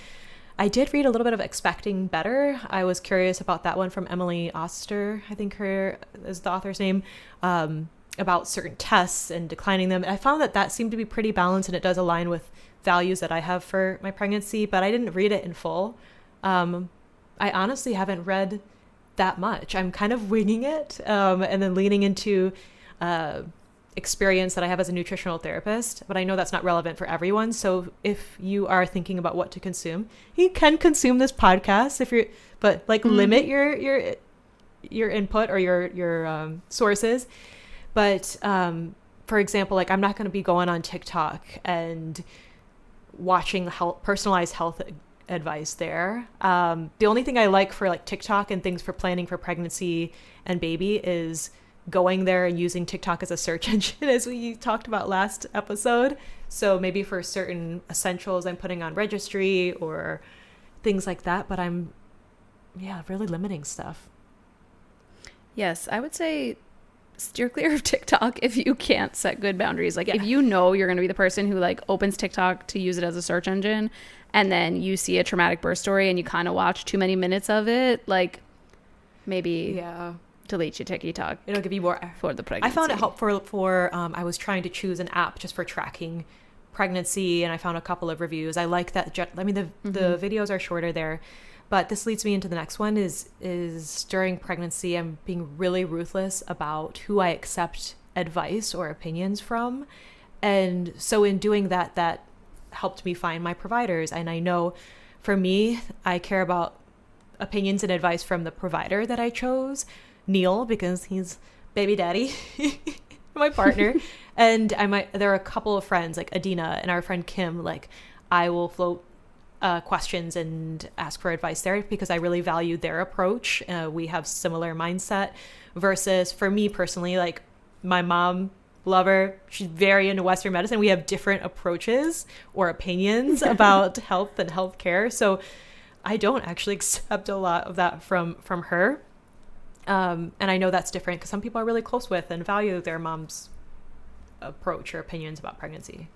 I did read a little bit of Expecting Better. I was curious about that one from Emily Oster, I think her is the author's name, about certain tests and declining them. And I found that seemed to be pretty balanced, and it does align with values that I have for my pregnancy, but I didn't read it in full. I honestly haven't read that much. I'm kind of winging it, and then leaning into experience that I have as a nutritional therapist, but I know that's not relevant for everyone. So if you are thinking about what to consume, you can consume this podcast limit your input or your sources. But for example, like I'm not going to be going on TikTok and watching personalized health advice there. The only thing I like for like TikTok and things for planning for pregnancy and baby is going there and using TikTok as a search engine, as we talked about last episode. So maybe for certain essentials I'm putting on registry or things like that, but I'm really limiting stuff. Yes, I would say steer clear of TikTok if you can't set good boundaries. Like if you know you're going to be the person who like opens TikTok to use it as a search engine, and then you see a traumatic birth story and you kind of watch too many minutes of it, like maybe delete your TikTok. It'll give you more for the pregnancy. I found it helpful for I was trying to choose an app just for tracking pregnancy, and I found a couple of reviews. I like that. I mean, the videos are shorter there. But this leads me into the next one is during pregnancy, I'm being really ruthless about who I accept advice or opinions from. And so in doing that, that helped me find my providers. And I know for me, I care about opinions and advice from the provider that I chose, Neil, because he's baby daddy, my partner. And there are a couple of friends like Adina and our friend Kim, like I will float questions and ask for advice there because I really value their approach. We have similar mindset versus for me personally, like my mom, love her. She's very into Western medicine. We have different approaches or opinions about health and healthcare. So I don't actually accept a lot of that from her. And I know that's different because some people are really close with and value their mom's approach or opinions about pregnancy.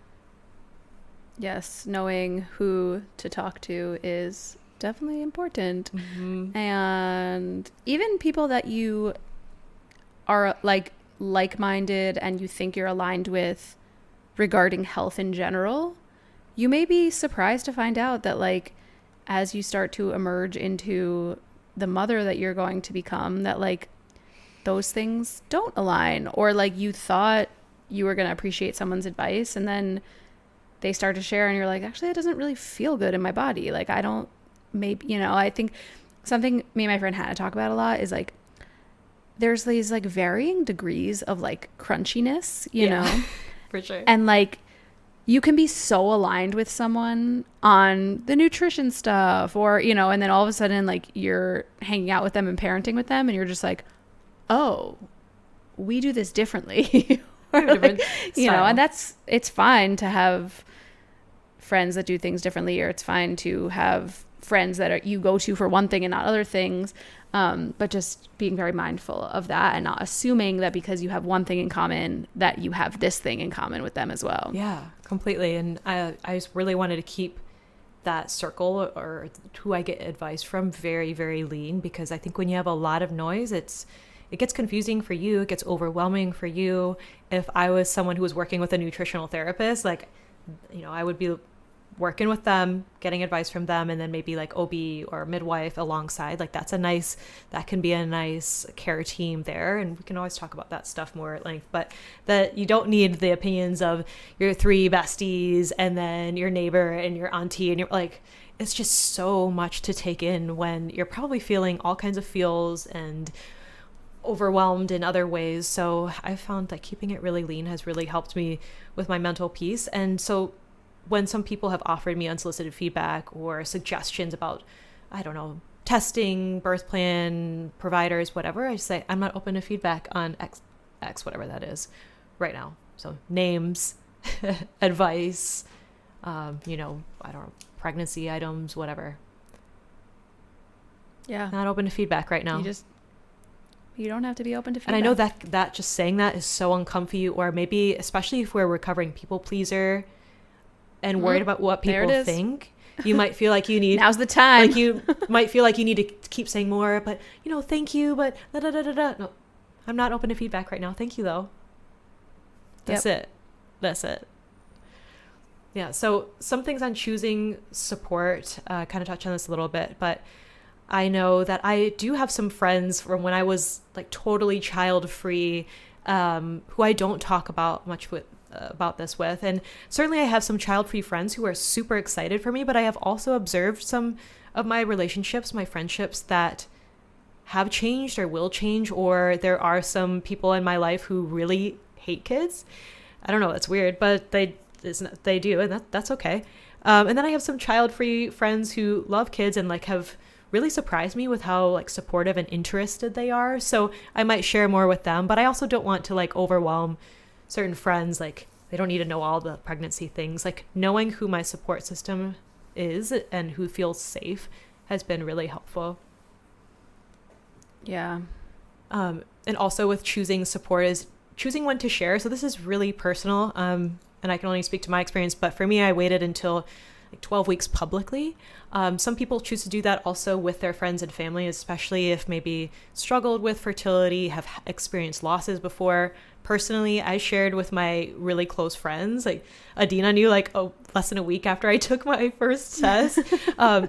Yes, knowing who to talk to is definitely important. Mm-hmm. And even people that you are like-minded and you think you're aligned with regarding health in general, you may be surprised to find out that like as you start to emerge into the mother that you're going to become, that like those things don't align, or like you thought you were going to appreciate someone's advice and then they start to share and you're like, actually, it doesn't really feel good in my body. Like I don't, maybe, I think something me and my friend Hannah talk about a lot is like, there's these like varying degrees of like crunchiness, you know? For sure. And like, you can be so aligned with someone on the nutrition stuff or, and then all of a sudden like you're hanging out with them and parenting with them and you're just like, oh, we do this differently. Or like, and it's fine to have friends that do things differently, or it's fine to have friends that you go to for one thing and not other things. But just being very mindful of that and not assuming that because you have one thing in common that you have this thing in common with them as well. Yeah, completely. And I just really wanted to keep that circle or who I get advice from very, very lean, because I think when you have a lot of noise, it gets confusing for you. It gets overwhelming for you. If I was someone who was working with a nutritional therapist, like, I would be working with them, getting advice from them, and then maybe like OB or midwife alongside. Like that can be a nice care team there. And we can always talk about that stuff more at length, but that you don't need the opinions of your 3 besties and then your neighbor and your auntie. And you're like, it's just so much to take in when you're probably feeling all kinds of feels and overwhelmed in other ways. So I found that keeping it really lean has really helped me with my mental peace. And so when some people have offered me unsolicited feedback or suggestions about, I don't know, testing, birth plan, providers, whatever, I say, I'm not open to feedback on X, whatever that is right now. So names, advice, I don't know, pregnancy items, whatever. Yeah. Not open to feedback right now. You don't have to be open to feedback. And I know that just saying that is so uncomfy, or maybe especially if we're recovering people pleaser and worried about what people think, you might feel like you need now's the time. Like you might feel like you need to keep saying more, but thank you, but da da da da da. No, I'm not open to feedback right now. Thank you though. That's it. Yeah. So some things on choosing support, kind of touch on this a little bit, but I know that I do have some friends from when I was like totally child free, who I don't talk about much about this with. And certainly I have some child-free friends who are super excited for me, but I have also observed some of my relationships, my friendships that have changed or will change, or there are some people in my life who really hate kids. I don't know, it's weird, but they do, and that's okay. And then I have some child-free friends who love kids and like have really surprised me with how like supportive and interested they are. So I might share more with them, but I also don't want to like overwhelm certain friends. Like they don't need to know all the pregnancy things. Like knowing who my support system is and who feels safe has been really helpful. Yeah. And also with choosing support is choosing when to share. So this is really personal. And I can only speak to my experience, but for me, I waited until like 12 weeks publicly. Some people choose to do that also with their friends and family, especially if maybe struggled with fertility, have experienced losses before. Personally, I shared with my really close friends. Like Adina knew like less than a week after I took my first test,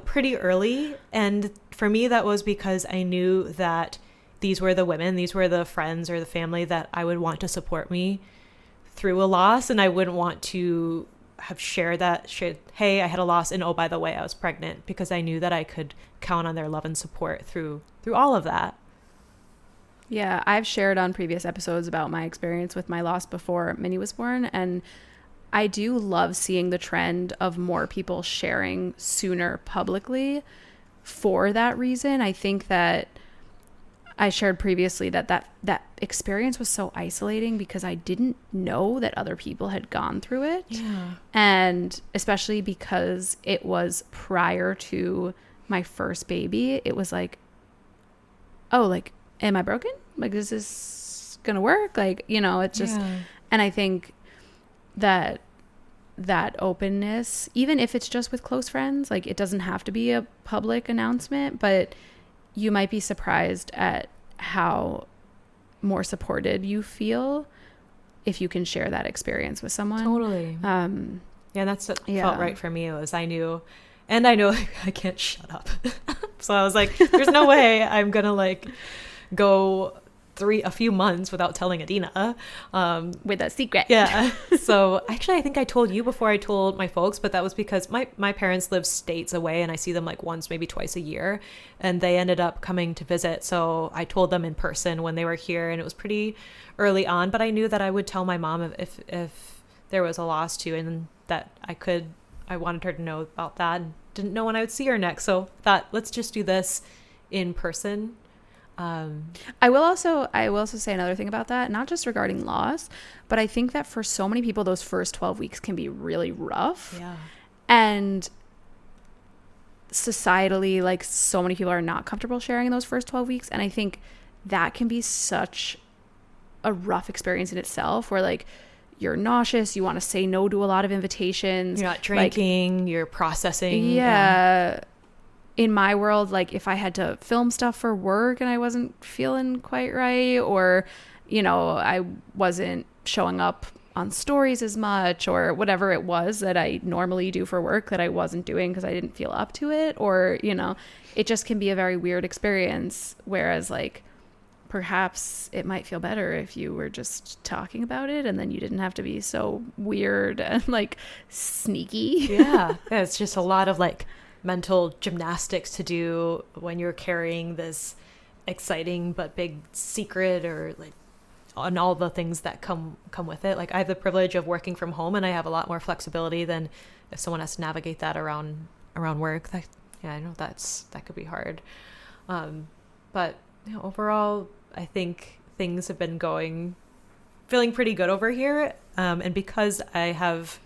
pretty early. And for me, that was because I knew that these were the women, these were the friends or the family that I would want to support me through a loss. And I wouldn't want to have shared, hey, I had a loss and oh, by the way, I was pregnant, because I knew that I could count on their love and support through all of that. Yeah, I've shared on previous episodes about my experience with my loss before Minnie was born, and I do love seeing the trend of more people sharing sooner publicly for that reason. I think that I shared previously that experience was so isolating because I didn't know that other people had gone through it. Yeah. And especially because it was prior to my first baby, it was like, oh, like, am I broken? Like, is this going to work? Like, you know, it's just, and I think that openness, even if it's just with close friends, like it doesn't have to be a public announcement, but you might be surprised at how more supported you feel if you can share that experience with someone. Totally. Yeah, that's what felt right for me. Was I knew, and I know I can't shut up. So I was like, there's no way I'm going to like go a few months without telling Adina. With a secret. Yeah. So actually, I think I told you before I told my folks, but that was because my parents live states away and I see them like once, maybe twice a year. And they ended up coming to visit. So I told them in person when they were here, and it was pretty early on, but I knew that I would tell my mom if there was a loss too, and that I wanted her to know about that, and didn't know when I would see her next. So thought, let's just do this in person. I will also say another thing about that, not just regarding loss, but I think that for so many people, those first 12 weeks can be really rough. Yeah. And societally, like, so many people are not comfortable sharing in those first 12 weeks. And I think that can be such a rough experience in itself, where like you're nauseous, you want to say no to a lot of invitations. You're not drinking, like, you're processing. Yeah. In my world, like if I had to film stuff for work and I wasn't feeling quite right, or, you know, I wasn't showing up on stories as much, or whatever it was that I normally do for work that I wasn't doing because I didn't feel up to it, or, you know, it just can be a very weird experience. Whereas like perhaps it might feel better if you were just talking about it, and then you didn't have to be so weird and like sneaky. Yeah. It's just a lot of like mental gymnastics to do when you're carrying this exciting but big secret, or like on all the things that come with it. Like I have the privilege of working from home, and I have a lot more flexibility than if someone has to navigate that around work. I know that could be hard. But you know, overall, I think things have been feeling pretty good over here. And because I have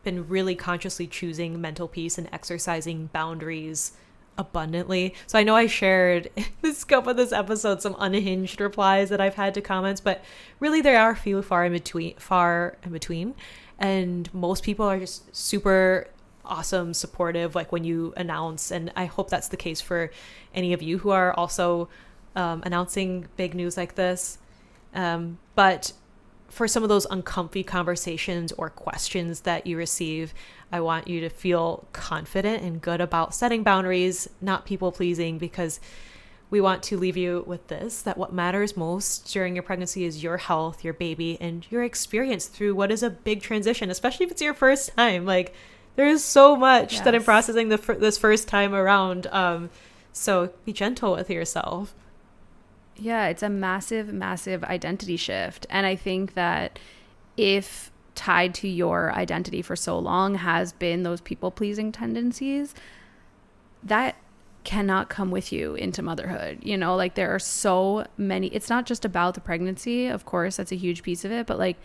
been really consciously choosing mental peace and exercising boundaries abundantly. So I know I shared in the scope of this episode some unhinged replies that I've had to comments, but really there are a few far in between. And most people are just super awesome, supportive, like when you announce. And I hope that's the case for any of you who are also announcing big news like this. But for some of those uncomfy conversations or questions that you receive, I want you to feel confident and good about setting boundaries, not people pleasing, because we want to leave you with this, that what matters most during your pregnancy is your health, your baby, and your experience through what is a big transition, especially if it's your first time. Like there is so much that I'm processing this first time around. So be gentle with yourself. Yeah, it's a massive, massive identity shift. And I think that if tied to your identity for so long has been those people-pleasing tendencies, that cannot come with you into motherhood. You know, like there are so many, it's not just about the pregnancy. Of course, that's a huge piece of it, but like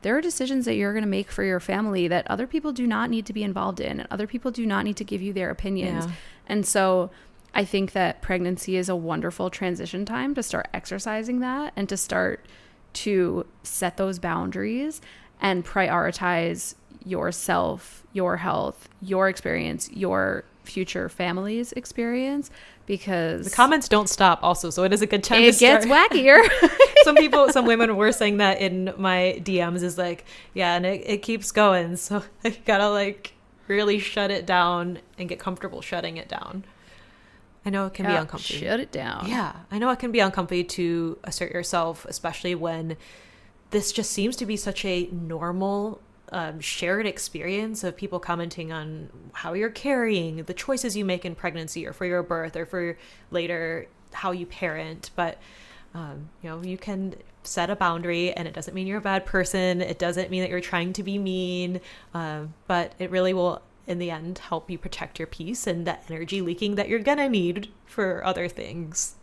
there are decisions that you're going to make for your family that other people do not need to be involved in, and other people do not need to give you their opinions. And so I think that pregnancy is a wonderful transition time to start exercising that and to start to set those boundaries and prioritize yourself, your health, your experience, your future family's experience, because the comments don't stop also, so it is a good time to start. It gets wackier. Some women were saying that in my DMs is like, yeah, and it keeps going, so I gotta like really shut it down and get comfortable shutting it down. I know it can be uncomfortable. Shut it down. Yeah, I know it can be uncomfortable to assert yourself, especially when this just seems to be such a normal shared experience of people commenting on how you're carrying, the choices you make in pregnancy or for your birth or for later how you parent. But you know, you can set a boundary, and it doesn't mean you're a bad person. It doesn't mean that you're trying to be mean, but it really will in the end help you protect your peace and that energy leaking that you're gonna need for other things.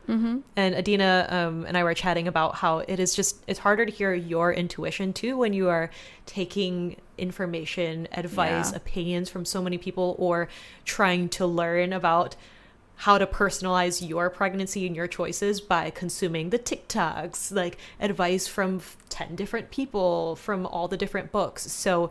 And Adina and I were chatting about how it's harder to hear your intuition too when you are taking information, advice, opinions from so many people, or trying to learn about how to personalize your pregnancy and your choices by consuming the TikToks, like advice from 10 different people from all the different books. So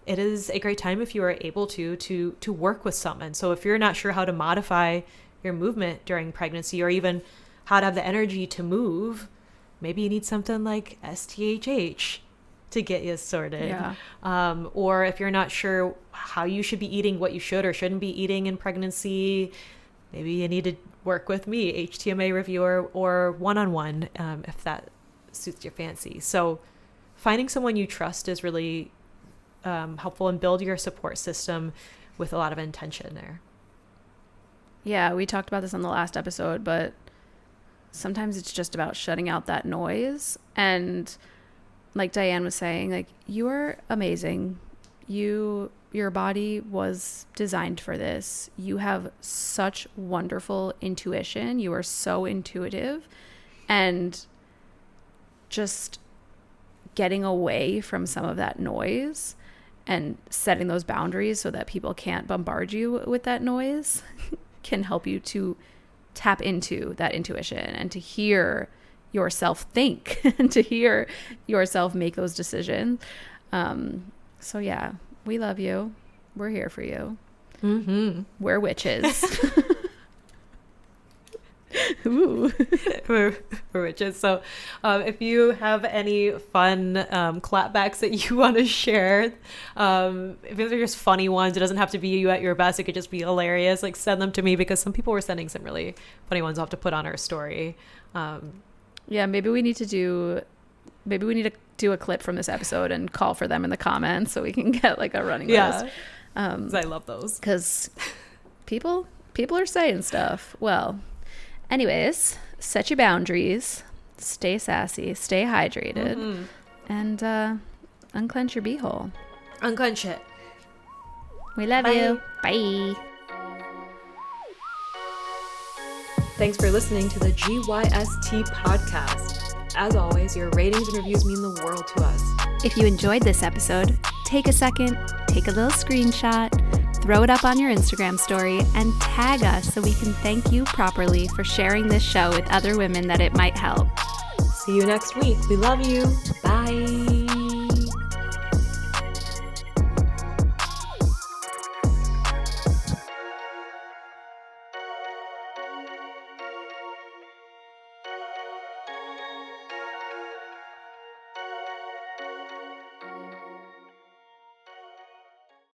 it is a great time if you are able to work with someone. So if you're not sure how to modify your movement during pregnancy, or even how to have the energy to move, maybe you need something like STHH to get you sorted. Or if you're not sure how you should be eating, what you should or shouldn't be eating in pregnancy, maybe you need to work with me, HTMA reviewer, or one-on-one if that suits your fancy. So finding someone you trust is really helpful, and build your support system with a lot of intention there. Yeah, we talked about this on the last episode, but sometimes it's just about shutting out that noise. And like Diane was saying, like, you are amazing. Your body was designed for this. You have such wonderful intuition. You are so intuitive, and just getting away from some of that noise and setting those boundaries so that people can't bombard you with that noise can help you to tap into that intuition and to hear yourself think and to hear yourself make those decisions. So yeah, we love you. We're here for you. We're witches. Ooh. We're witches. So if you have any fun clapbacks that you want to share, if they're just funny ones, it doesn't have to be you at your best, it could just be hilarious, like send them to me, because some people were sending some really funny ones. I'll have to put on our story. Yeah, maybe we need to do a clip from this episode and call for them in the comments so we can get like a running list. 'Cause I love those, because people are saying stuff. Well, anyways, set your boundaries, stay sassy, stay hydrated, and unclench your beehole. Unclench it. We love you. Bye. Thanks for listening to the GYST podcast. As always, your ratings and reviews mean the world to us. If you enjoyed this episode, take a second, take a little screenshot, throw it up on your Instagram story, and tag us so we can thank you properly for sharing this show with other women that it might help. See you next week. We love you. Bye.